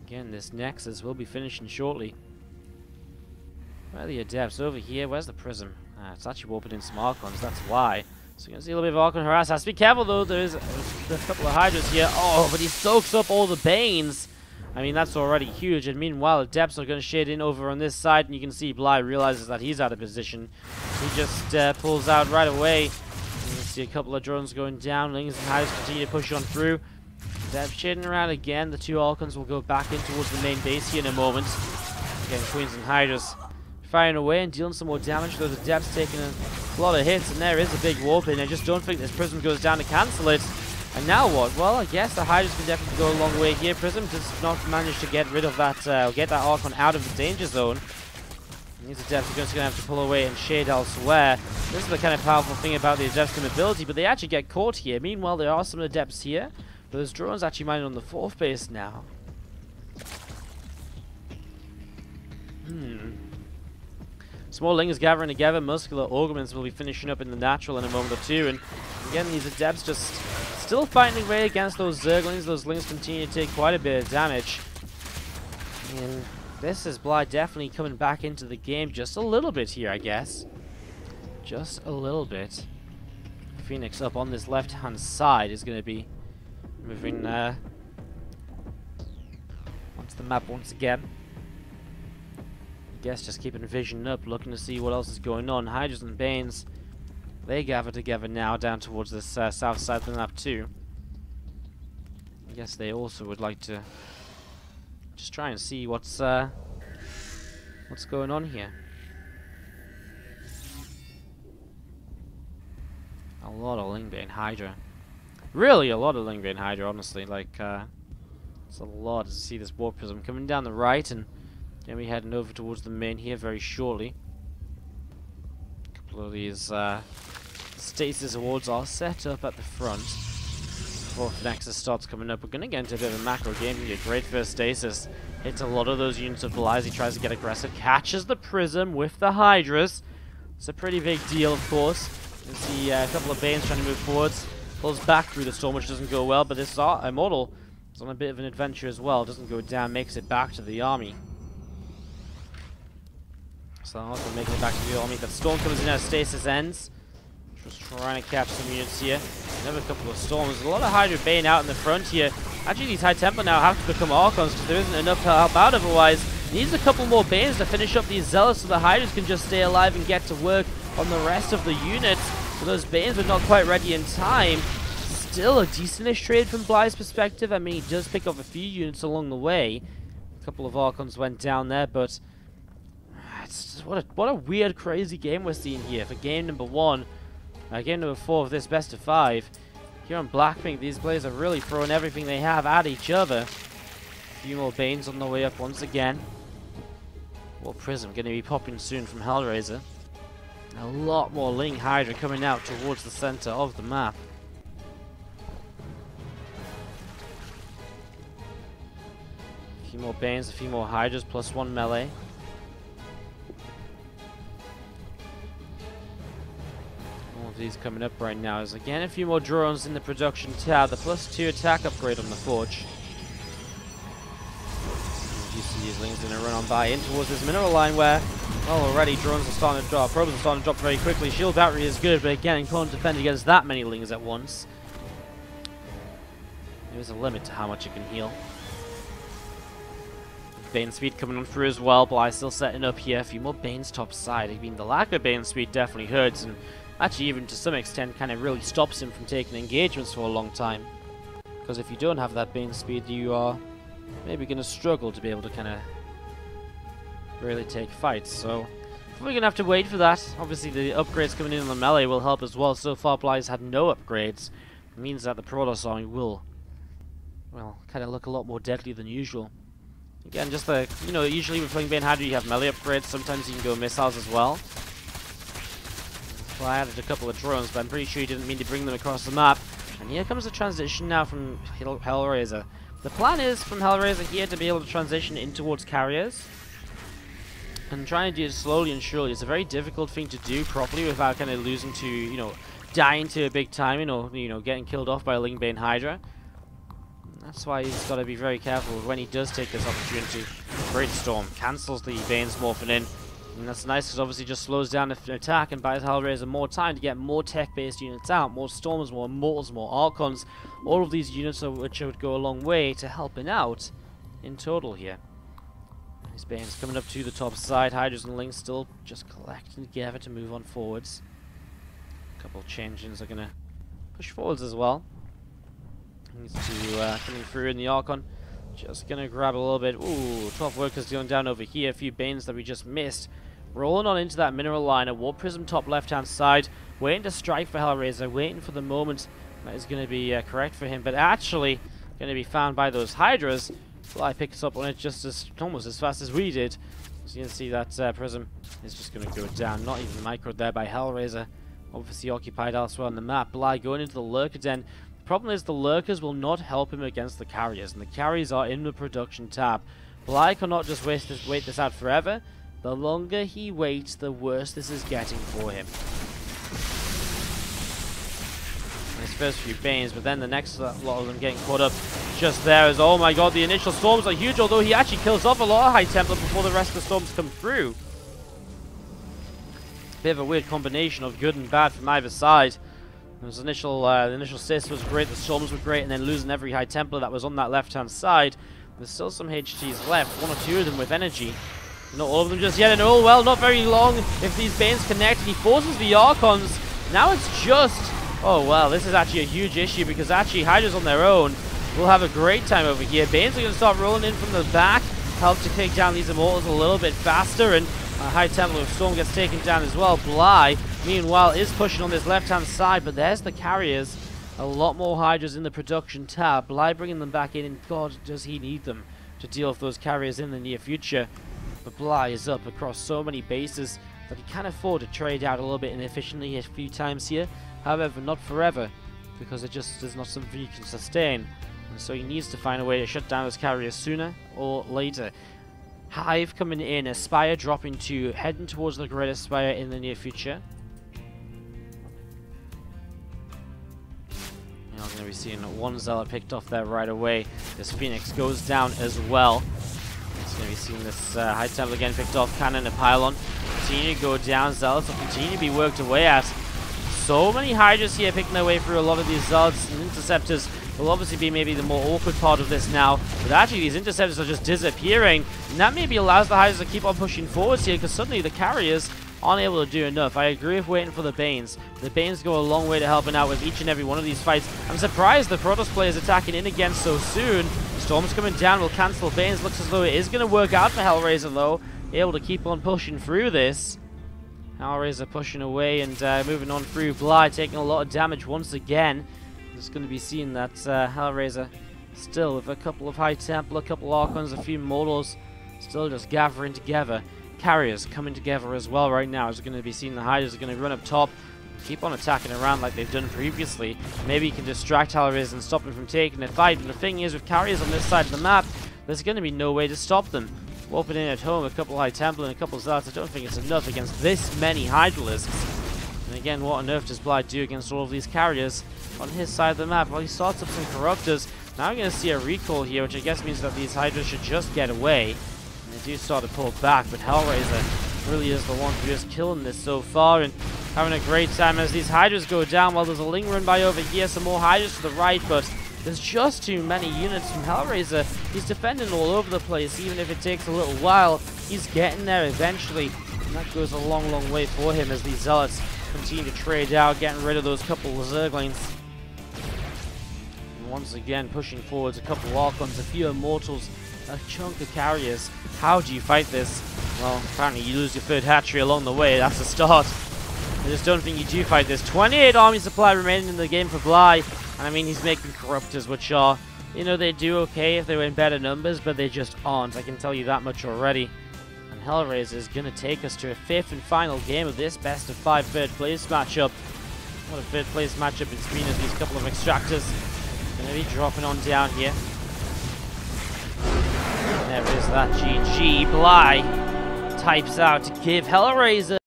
again, this Nexus will be finishing shortly. Where are the Adepts? Over here. Where's the Prism? Ah, it's actually warping in some Archons, that's why. So you're going to see a little bit of Archon harass. Has to be careful though, there's a couple of Hydras here. Oh, but he soaks up all the Banes. I mean, that's already huge. And meanwhile, Adepts are going to shade in over on this side, and you can see Bly realizes that he's out of position. He just pulls out right away. You can see a couple of drones going down. Lings and Hydras continue to push on through. Adepts shading around again. The 2 Archons will go back in towards the main base here in a moment. Again, Queens and Hydras firing away and dealing some more damage. Those Adepts taking a lot of hits, and there is a big warp in. I just don't think this Prism goes down to cancel it. And now what? Well, I guess the Hydras can definitely go a long way here. Prism does not manage to get rid of that, get that Archon out of the danger zone. These Adepts are just going to have to pull away and shade elsewhere. This is the kind of powerful thing about the Adepts' ability, but they actually get caught here. Meanwhile, there are some Adepts here, but there's drones actually mining on the 4th base now. Small lings gathering together. Muscular Augments will be finishing up in the natural in a moment or two. And again, these Adepts just still fighting away against those Zerglings. Those Lings continue to take quite a bit of damage. And this is Bly definitely coming back into the game just a little bit here, I guess. Just a little bit. Phoenix up on this left-hand side is going to be moving onto the map once again. I guess just keeping vision up, looking to see what else is going on. Hydras and Banes, they gather together now down towards this south side of the map too. I guess they also would like to just try and see what's going on here. A lot of Lingbane Hydra. Really a lot of Lingbane Hydra, honestly. Like, it's a lot to see this Warp Prism coming down the right, and then we're heading over towards the main here very shortly. A couple of these stasis wards are set up at the front. Before Nexus starts coming up, we're going to get into a bit of a macro game here. Great first stasis. Hits a lot of those units of Bly as he tries to get aggressive. Catches the Prism with the Hydras. It's a pretty big deal, of course. You can see a couple of Banes trying to move forwards. Pulls back through the storm, which doesn't go well, but this Immortal is on a bit of an adventure as well. Doesn't go down, makes it back to the army. So also making it back to the army. That storm comes in as stasis ends. Just trying to catch some units here. Another couple of storms. A lot of Hydra Bane out in the front here. Actually, these High Tempo now have to become Archons because there isn't enough to help out otherwise. Needs a couple more Banes to finish up these Zealots so the Hydras can just stay alive and get to work on the rest of the units. So those Banes were not quite ready in time. Still a decentish trade from Bly's perspective. I mean, he does pick up a few units along the way. A couple of Archons went down there, but it's just, what a weird, crazy game we're seeing here for game number 1. Game number 4 of this best of 5. Here on Blackpink, these players are really throwing everything they have at each other. A few more Banes on the way up once again. Warp Prism going to be popping soon from Hellraiser. A lot more Ling Hydra coming out towards the center of the map. A few more Banes, a few more Hydras, plus 1 melee. These coming up right now is again a few more drones in the production tab. The +2 attack upgrade on the Forge. You see these Lings going to run on by in towards this mineral line where, well, already drones are starting to drop. Probes are starting to drop very quickly. Shield battery is good, but again, you can't defend against that many Lings at once. There's a limit to how much it can heal. Bane speed coming on through as well. Bly still setting up here. A few more Banes top side. I mean, the lack of Bane speed definitely hurts, and actually even to some extent kind of really stops him from taking engagements for a long time. Because if you don't have that Bane speed, you are maybe going to struggle to be able to kind of really take fights. So we're going to have to wait for that. Obviously the upgrades coming in on the melee will help as well. So far Bly's had no upgrades. It means that the Protoss army will, well, kind of look a lot more deadly than usual. Again, just the, you know, usually with playing Bane Hydra you have melee upgrades. Sometimes you can go missiles as well. Well, I added a couple of drones, but I'm pretty sure he didn't mean to bring them across the map. And here comes the transition now from Hellraiser. The plan is from Hellraiser here to be able to transition in towards carriers. And trying to do it slowly and surely. It's a very difficult thing to do properly without kind of losing to, you know, dying to a big timing or, you know, getting killed off by a Lingbane Hydra. That's why he's got to be very careful when he does take this opportunity. Great Storm cancels the Banes morphing in. And that's nice because obviously just slows down the attack and buys Hellraiser more time to get more tech-based units out, more Storms, more Immortals, more Archons. All of these units which would go a long way to helping out in total here. These Banes coming up to the top side. Hydras and Lings still just collecting together to move on forwards. A couple of change-ins are going to push forwards as well. Needs to coming through in the Archon. Just going to grab a little bit. Ooh, 12 workers going down over here. A few Banes that we just missed. Rolling on into that mineral line. A Warp Prism top left-hand side. Waiting to strike for Hellraiser. Waiting for the moment that is going to be correct for him. But actually going to be found by those Hydras. Bly picks up on it just as almost as fast as we did. So you can see that Prism is just going to go down. Not even microed there by Hellraiser. Obviously occupied elsewhere on the map. Bly going into the Lurker Den. The problem is the Lurkers will not help him against the carriers, and the carriers are in the production tab. Bly cannot just wait this out forever. The longer he waits, the worse this is getting for him. His first few Banes, but then the next lot of them getting caught up just there as, oh my god, the initial storms are huge, although he actually kills off a lot of High Templar before the rest of the storms come through. Bit of a weird combination of good and bad from either side. His initial, the initial assist was great, the storms were great, and then losing every High Templar that was on that left-hand side. There's still some HTs left, one or two of them with energy. Not all of them just yet, and oh well, not very long if these Banes connect, and he forces the Archons. Now it's just, oh well, this is actually a huge issue, because actually Hydras on their own will have a great time over here. Banes are going to start rolling in from the back, help to take down these Immortals a little bit faster, and High Templar of Storm gets taken down as well. Bly, meanwhile, is pushing on this left-hand side, but there's the carriers. A lot more Hydras in the production tab. Bly bringing them back in, and God, does he need them to deal with those carriers in the near future. But Bly is up across so many bases that he can afford to trade out a little bit inefficiently a few times here. However, not forever, because it just is not something you can sustain. And so he needs to find a way to shut down those carriers sooner or later. Hive coming in, Aspire dropping to heading towards the Great Aspire in the near future. Now we're going to be seeing one Zealot picked off there right away. This Phoenix goes down as well. It's going to be seeing this High Templar again picked off. Cannon and Pylon continue to go down. Zealots will continue to be worked away at. So many Hydras here picking their way through a lot of these Zealots, and Interceptors will obviously be maybe the more awkward part of this now. But actually these Interceptors are just disappearing, and that maybe allows the Hydras to keep on pushing forwards here, because suddenly the carriers aren't able to do enough. I agree with waiting for the Banes. The Banes go a long way to helping out with each and every one of these fights. I'm surprised the Protoss players attacking in again so soon. Storm's coming down, will cancel Banes. Looks as though it is going to work out for Hellraiser though. Able to keep on pushing through this. Hellraiser pushing away and moving on through. Bly taking a lot of damage once again. Just going to be seeing that Hellraiser still with a couple of High Templar, a couple of Archons, a few Mortals, still just gathering together. Carriers coming together as well right now. As we're going to be seeing the Hydras are going to run up top, keep on attacking around like they've done previously. Maybe you can distract Hellraiser and stop him from taking the fight. But the thing is, with carriers on this side of the map, there's going to be no way to stop them. Opening at home, a couple of High Templar and a couple of Zealots. I don't think it's enough against this many Hydralisks. And again, what on earth does Bly do against all of these carriers on his side of the map? Well, he starts up some Corruptors. Now we're going to see a recall here, which I guess means that these Hydras should just get away. And they do start to pull back, but Hellraiser really is the one who is killing this so far and having a great time as these Hydras go down. While there's a lingering by over here, some more Hydras to the right, but there's just too many units from Hellraiser. He's defending all over the place, even if it takes a little while. He's getting there eventually, and that goes a long, long way for him as these Zealots continue to trade out, getting rid of those couple of Zerglings. And once again, pushing forwards, a couple of Archons, a few Immortals, a chunk of Carriers. How do you fight this? Well, apparently you lose your third hatchery along the way. That's the start. I just don't think you do fight this. 28 army supply remaining in the game for Bly. And I mean, he's making Corruptors, which are, you know, they do okay if they were in better numbers, but they just aren't. I can tell you that much already. And Hellraiser is going to take us to a fifth and final game of this best of 5 third place matchup. What a third place matchup it's been as these couple of Extractors going to be dropping on down here. And there is that GG. Bly types out to give Hellraiser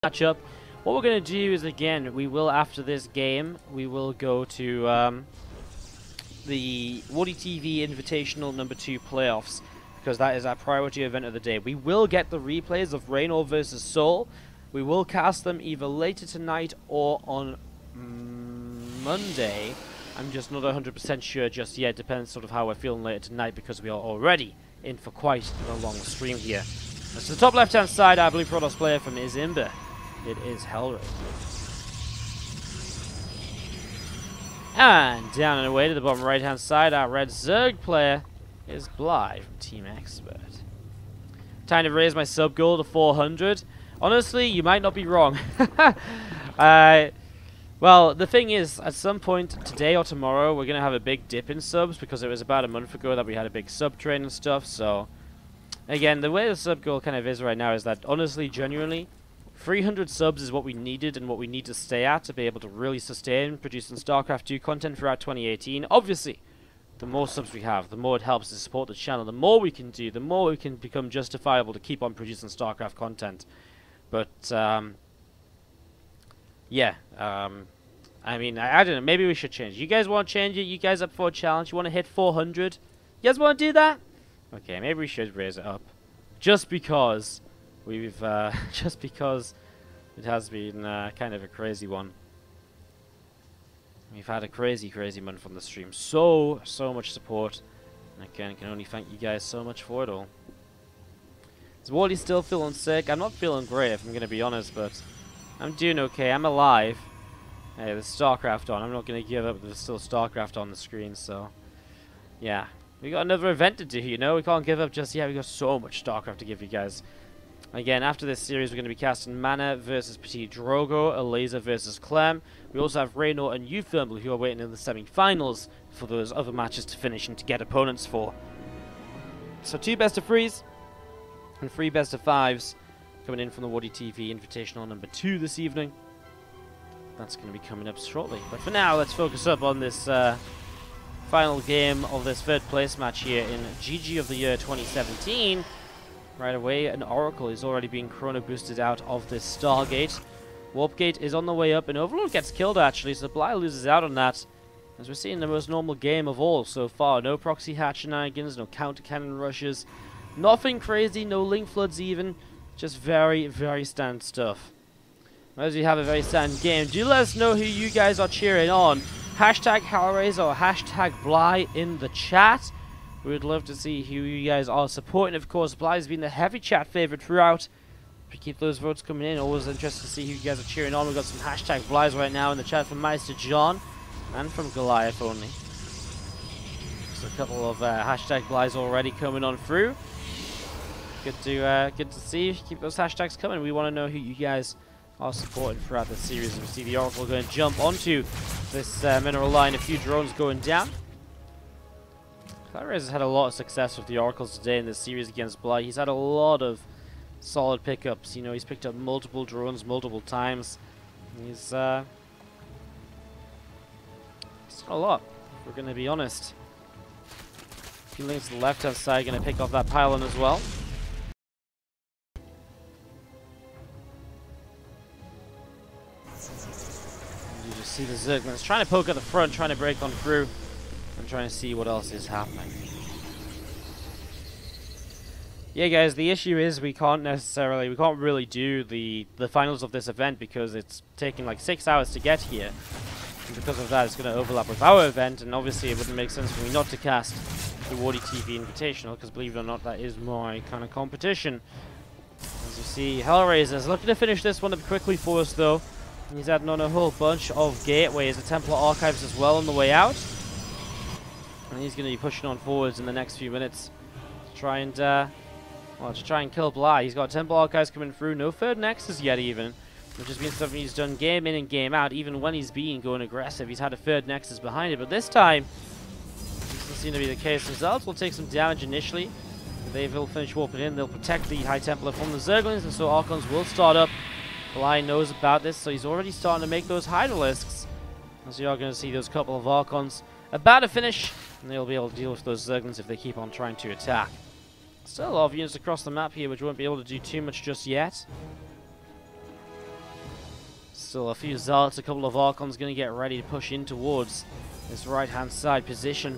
matchup. What we're going to do is, again, we will, after this game, we will go to the WardiTV Invitational number 2 playoffs, because that is our priority event of the day. We will get the replays of Raynor versus Soul. We will cast them either later tonight or on Monday. I'm just not 100% sure just yet. Depends sort of how we're feeling later tonight, because we are already in for quite a long stream here. So the top left-hand side, our blue Protoss player from Izimba. It is Hellraiser. And down and away to the bottom right-hand side, our red Zerg player is Bly from Team Expert. Time to raise my sub goal to 400. Honestly, you might not be wrong. Well, the thing is, at some point today or tomorrow, we're going to have a big dip in subs, because it was about a month ago that we had a big sub train and stuff, so Again, the way the sub goal kind of is right now is that, honestly, genuinely, 300 subs is what we needed and what we need to stay at to be able to really sustain producing StarCraft 2 content throughout 2018. Obviously, the more subs we have, the more it helps to support the channel. The more we can do, the more we can become justifiable to keep on producing StarCraft content. But, yeah, I mean, I don't know, maybe we should change. You guys want to change it? You guys up for a challenge? You want to hit 400? You guys want to do that? Okay, maybe we should raise it up. Just because we've, just because it has been kind of a crazy one. We've had a crazy month on the stream. So much support. And again, can only thank you guys so much for it all. Is Wardy still feeling sick? I'm not feeling great, if I'm going to be honest, but I'm doing okay. I'm alive. Hey, there's StarCraft on. I'm not going to give up. There's still StarCraft on the screen, so yeah. We got another event to do, you know. We can't give up just yet. We got so much StarCraft to give you guys. Again, after this series, we're going to be casting Mana versus Petit Drogo, Eliza versus Clem. We also have Raynor and Ufernbl who are waiting in the semi-finals for those other matches to finish and to get opponents for. So 2 best of 3s and 3 best of 5s coming in from the WardiTV Invitational number 2 this evening. That's going to be coming up shortly. But for now, let's focus up on this final game of this 3rd place match here in GG of the year 2017. Right away, an Oracle is already being chrono boosted out of this Stargate. Warpgate is on the way up, and Overlord gets killed actually, so Bly loses out on that. As we're seeing the most normal game of all so far. No proxy hatch shenanigans, no counter cannon rushes. Nothing crazy, no link floods even. Just very standard stuff. As we have a very standard game, do let us know who you guys are cheering on. Hashtag Hellraiser or hashtag Bly in the chat. We would love to see who you guys are supporting. Of course, Bly's been the heavy chat favorite throughout. We keep those votes coming in. Always interested to see who you guys are cheering on. We've got some hashtag Blys right now in the chat from Meister John and from Goliath only. So a couple of hashtag Blys already coming on through. Good to see. Keep those hashtags coming. We want to know who you guys are supporting throughout the series. And we see the Oracle going to jump onto this mineral line. A few drones going down. Hellraiser's had a lot of success with the Oracles today in this series against Bly. He's had a lot of solid pickups. You know, he's picked up multiple drones multiple times. He's done a lot, if we're going to be honest. A few links to the left-hand side, going to pick off that pylon as well. You just see the Zerglings trying to poke at the front, trying to break on through. I'm trying to see what else is happening. Yeah, guys, the issue is we can't really do the finals of this event because it's taking like 6 hours to get here. And because of that, it's going to overlap with our event, and obviously it wouldn't make sense for me not to cast the WardiTV Invitational, because believe it or not, that is my kind of competition. As you see, Hellraiser is looking to finish this one up quickly for us, though. He's adding on a whole bunch of gateways, the Templar Archives as well on the way out. And he's going to be pushing on forwards in the next few minutes to try and, kill Bly. He's got Templar Archives coming through. No 3rd Nexus yet even, which has been something he's done game in and game out. Even when he's been going aggressive, he's had a 3rd Nexus behind it. But this time, this doesn't seem to be the case. Results will take some damage initially. They will finish warping in. They'll protect the High Templar from the Zerglings, and so Archons will start up. Bly knows about this, so he's already starting to make those Hydralisks. As you are going to see those couple of Archons about to finish, and they'll be able to deal with those Zerglings if they keep on trying to attack. Still a lot of units across the map here, which won't be able to do too much just yet. Still a few Zealots, a couple of Archons going to get ready to push in towards this right-hand side position.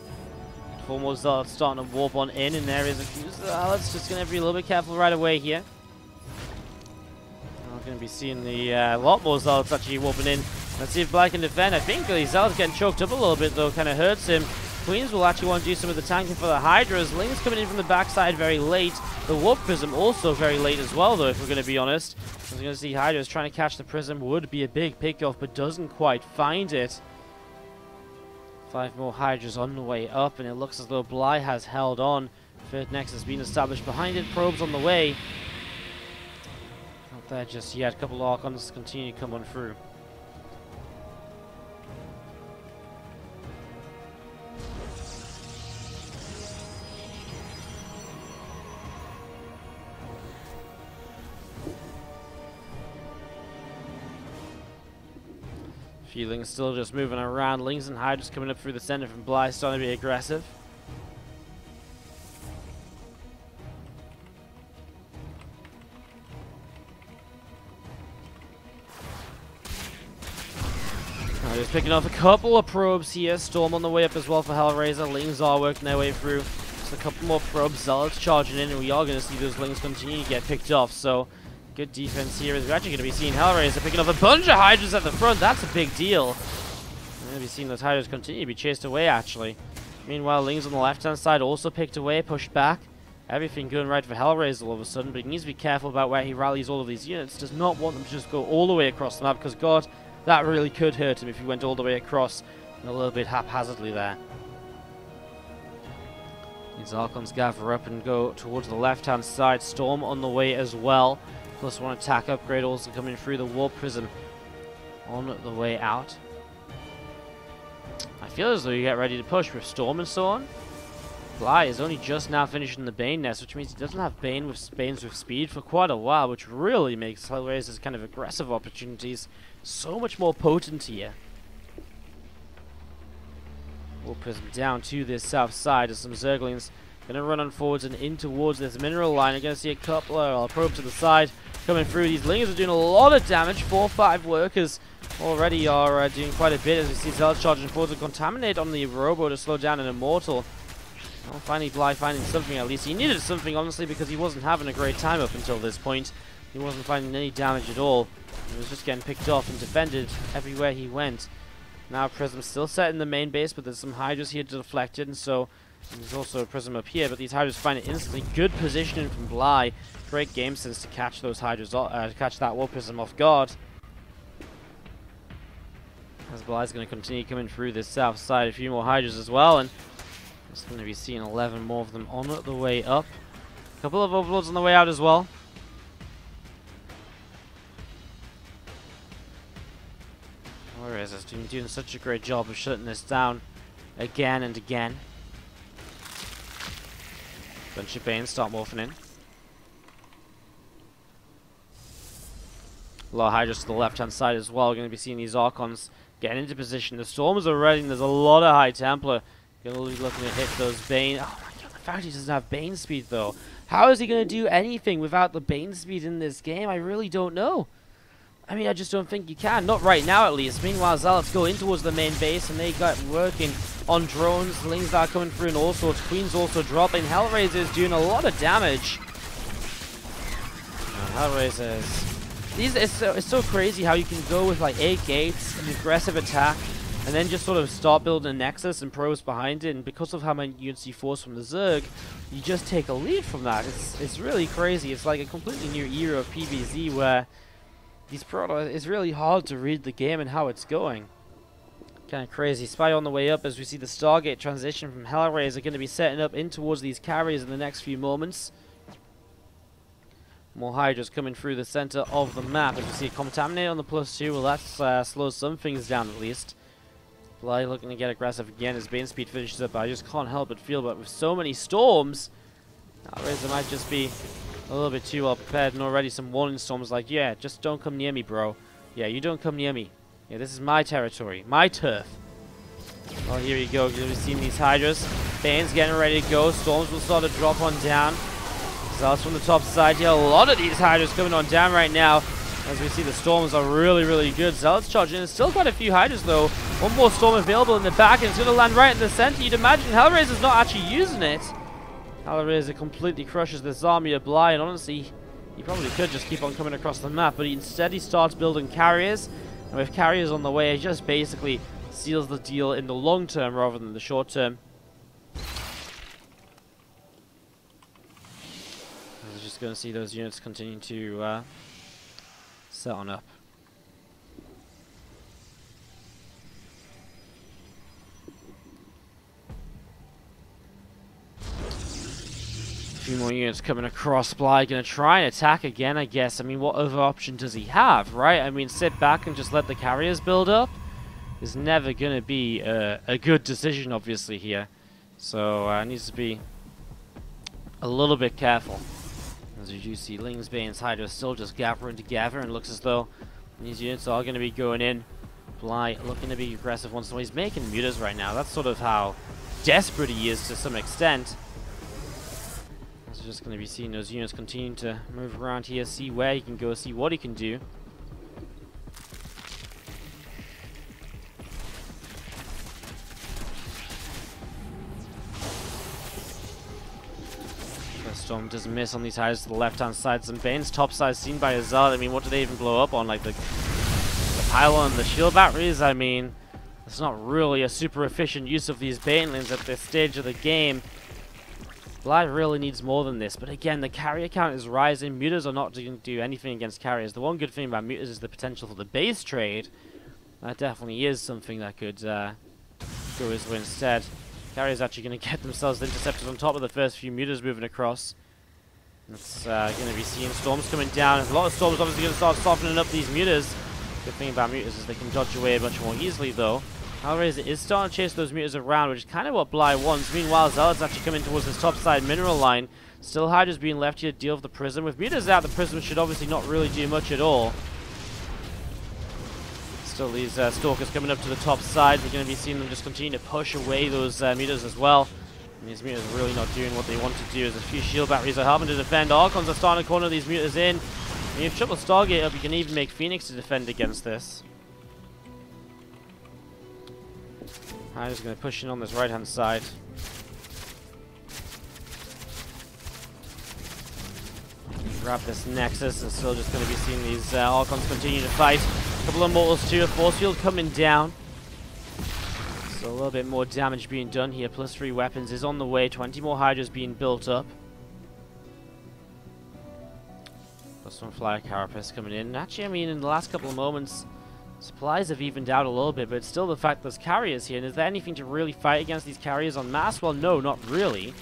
4 more Zealots starting to warp on in, and there is a few Zealots. Just going to be a little bit careful right away here. We're going to be seeing a lot more Zealots actually warping in. Let's see if Bly can defend. I think the Zealots getting choked up a little bit, though, kind of hurts him. Queens will actually want to do some of the tanking for the Hydras. Ling's coming in from the backside very late. The Warp Prism also very late as well, though, if we're going to be honest. As we're going to see Hydras trying to catch the Prism. Would be a big pickoff, but doesn't quite find it. 5 more Hydras on the way up, and it looks as though Bly has held on. 3rd Nexus has been established behind it. Probes on the way. Not there just yet. A couple of Archons continue to come on through. few Lings still just moving around. Lings and Hydras coming up through the center from Bly, starting to be aggressive. Just picking off a couple of probes here. Storm on the way up as well for Hellraiser. Lings are working their way through. Just a couple more probes. Zealots charging in, and we are going to see those Lings continue to get picked off. So, good defense here. We're actually going to be seeing Hellraiser picking off a bunch of Hydras at the front. That's a big deal. We're going to be seeing those Hydras continue to be chased away, actually. Meanwhile, Lings on the left-hand side also picked away, pushed back. Everything going right for Hellraiser all of a sudden, but he needs to be careful about where he rallies all of these units. Does not want them to just go all the way across the map, because God, that really could hurt him if he went all the way across a little bit haphazardly there. These Archons gather up and go towards the left-hand side. Storm on the way as well. Plus one attack upgrade also coming through the Warp Prism on the way out. I feel as though you get ready to push with Storm and so on. Bly is only just now finishing the Bane nest, which means he doesn't have Banes with speed for quite a while, which really makes Hellraiser's kind of aggressive opportunities so much more potent here. We'll prism down to this south side as some Zerglings gonna run on forwards and in towards this mineral line. You're gonna see a couple of probes to the side coming through. These Lings are doing a lot of damage. 4 or 5 workers already are doing quite a bit as we see Zealots charging forward to contaminate on the Robo to slow down an Immortal. Well, finally Bly finding something at least. He needed something, honestly, because he wasn't having a great time up until this point. He wasn't finding any damage at all. He was just getting picked off and defended everywhere he went. Now Prism's still set in the main base, but there's some Hydras here to deflect it, and so there's also a Prism up here, but these Hydras find it instantly. Good positioning from Bly. Great game sense to catch those Hydras, catch that Warp Prism off guard. As Bly's going to continue coming through this south side, a few more Hydras as well, and it's going to be seeing 11 more of them on the way up. A couple of Overlords on the way out as well. Hellraiser's doing such a great job of shutting this down again and again. Bunch of Banes start morphing in. A lot of Hydras to the left-hand side as well. We're going to be seeing these Archons getting into position. The Storms are ready, and there's a lot of High Templar. Going to be looking to hit those Bane. Oh my god, the fact he doesn't have Bane speed, though. How is he going to do anything without the Bane speed in this game? I really don't know. I mean, I just don't think you can. Not right now, at least. Meanwhile, Zealots go in towards the main base, and they got working on drones. Lings are coming through and all sorts. Queen's also dropping. Hellraiser is doing a lot of damage. Hellraiser is... It's so crazy how you can go with, like, 8 gates, an aggressive attack, and then just sort of start building a Nexus and probes behind it. And because of how many units you force from the Zerg, you just take a lead from that. It's really crazy. It's like a completely new era of PvZ where... it's really hard to read the game and how it's going. Kind of crazy. Spy on the way up as we see the Stargate transition from Hellraiser going to be setting up in towards these carriers in the next few moments. More Hydras coming through the center of the map as we see Contaminate on the +2. Well, that slows some things down at least. Bly looking to get aggressive again as Bane speed finishes up. I just can't help but feel, but with so many storms, Hellraiser might just be a little bit too well prepared, and already some warning storms like, yeah, just don't come near me, bro. Yeah, you don't come near me. Yeah, this is my territory, my turf. Well, here you go. You've seen these Hydras. Bane's getting ready to go. Storms will start to drop on down. Zealots from the top side here. A lot of these Hydras coming on down right now. As we see, the Storms are really, really good. Zealots charging in. Still quite a few Hydras, though. One more Storm available in the back, and it's going to land right in the center. You'd imagine Hellraiser's not actually using it. Hellraiser completely crushes this army of Bly, and honestly, he probably could just keep on coming across the map, but instead he starts building carriers, and with carriers on the way, he just basically seals the deal in the long term rather than the short term. We're just going to see those units continue to set on up. Few more units coming across. Bly gonna try and attack again, I guess. I mean, what other option does he have, right? I mean, sit back and just let the carriers build up is never gonna be a good decision, obviously, here. So, needs to be a little bit careful. As you do see, Lings, Banes, Hydra still just gathering together, and looks as though these units are gonna be going in Bly looking to be aggressive once in a while. He's making mutas right now. That's sort of how desperate he is to some extent. So just going to be seeing those units continue to move around here, see where he can go, see what he can do. Storm doesn't miss on these hides to the left-hand side. Some Banes top side seen by Azal. I mean, what do they even blow up on? Like the pylon and the shield batteries? I mean, it's not really a super efficient use of these Banelings at this stage of the game. Bly really needs more than this. But again, the carrier count is rising. Mutas are not going to do anything against carriers. The one good thing about mutas is the potential for the base trade. That definitely is something that could go his way instead. Carrier's actually going to get themselves interceptors on top of the first few mutas moving across. That's going to be seeing storms coming down. A lot of storms obviously going to start softening up these mutas. Good thing about mutas is they can dodge away much more easily though. Hellraiser is starting to chase those mutas around, which is kind of what Bly wants. Meanwhile, Zealot's actually coming towards this top side mineral line. Still Hydra's being left here to deal with the prism. With mutas out, the prism should obviously not really do much at all. Still these stalkers coming up to the top side. We're going to be seeing them just continue to push away those mutas as well. And these mutas are really not doing what they want to do. As a few shield batteries are helping to defend. Archons are starting to corner these mutas in. And you have triple Stargate up, you can even make Phoenix to defend against this. I'm just going to push in on this right-hand side. Grab this Nexus, and still just going to be seeing these Archons continue to fight. A couple of Mortals too, a Force Field coming down. So a little bit more damage being done here. +3 weapons is on the way. 20 more Hydras being built up. +1 Flyer Carapace coming in. Actually, I mean, in the last couple of moments, supplies have evened out a little bit, but it's still the fact there's carriers here. And is there anything to really fight against these carriers en masse? Well, no, not really.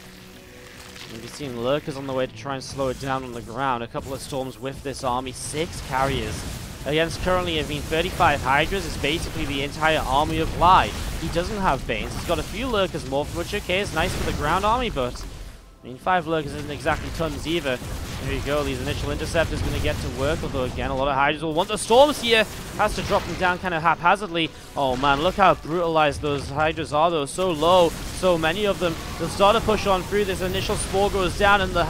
You'll be seeing Lurkers on the way to try and slow it down on the ground. A couple of storms with this army. 6 carriers. Against currently, I mean, 35 Hydras is basically the entire army of Bly. He doesn't have Banes. He's got a few Lurkers more, which, okay, is nice for the ground army, but I mean, 5 Lurkers isn't exactly tons either. There you go, these initial interceptors going to get to work, although again, a lot of Hydras will want the storms here. Has to drop them down kind of haphazardly. Oh man, look how brutalized those Hydras are though, so low, so many of them. They'll start to push on through. This initial spore goes down, and the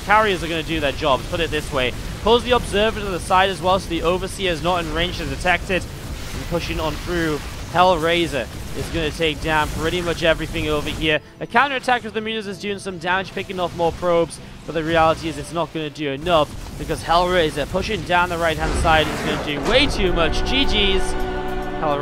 carriers are going to do their job, put it this way. Pulls the Observer to the side as well, so the Overseer is not in range to detect it. And pushing on through, Hellraiser is going to take down pretty much everything over here. A counterattack with the mutas is doing some damage, picking off more probes, but the reality is it's not going to do enough because Hellraiser pushing down the right-hand side is going to do way too much. GG's. Hellraiser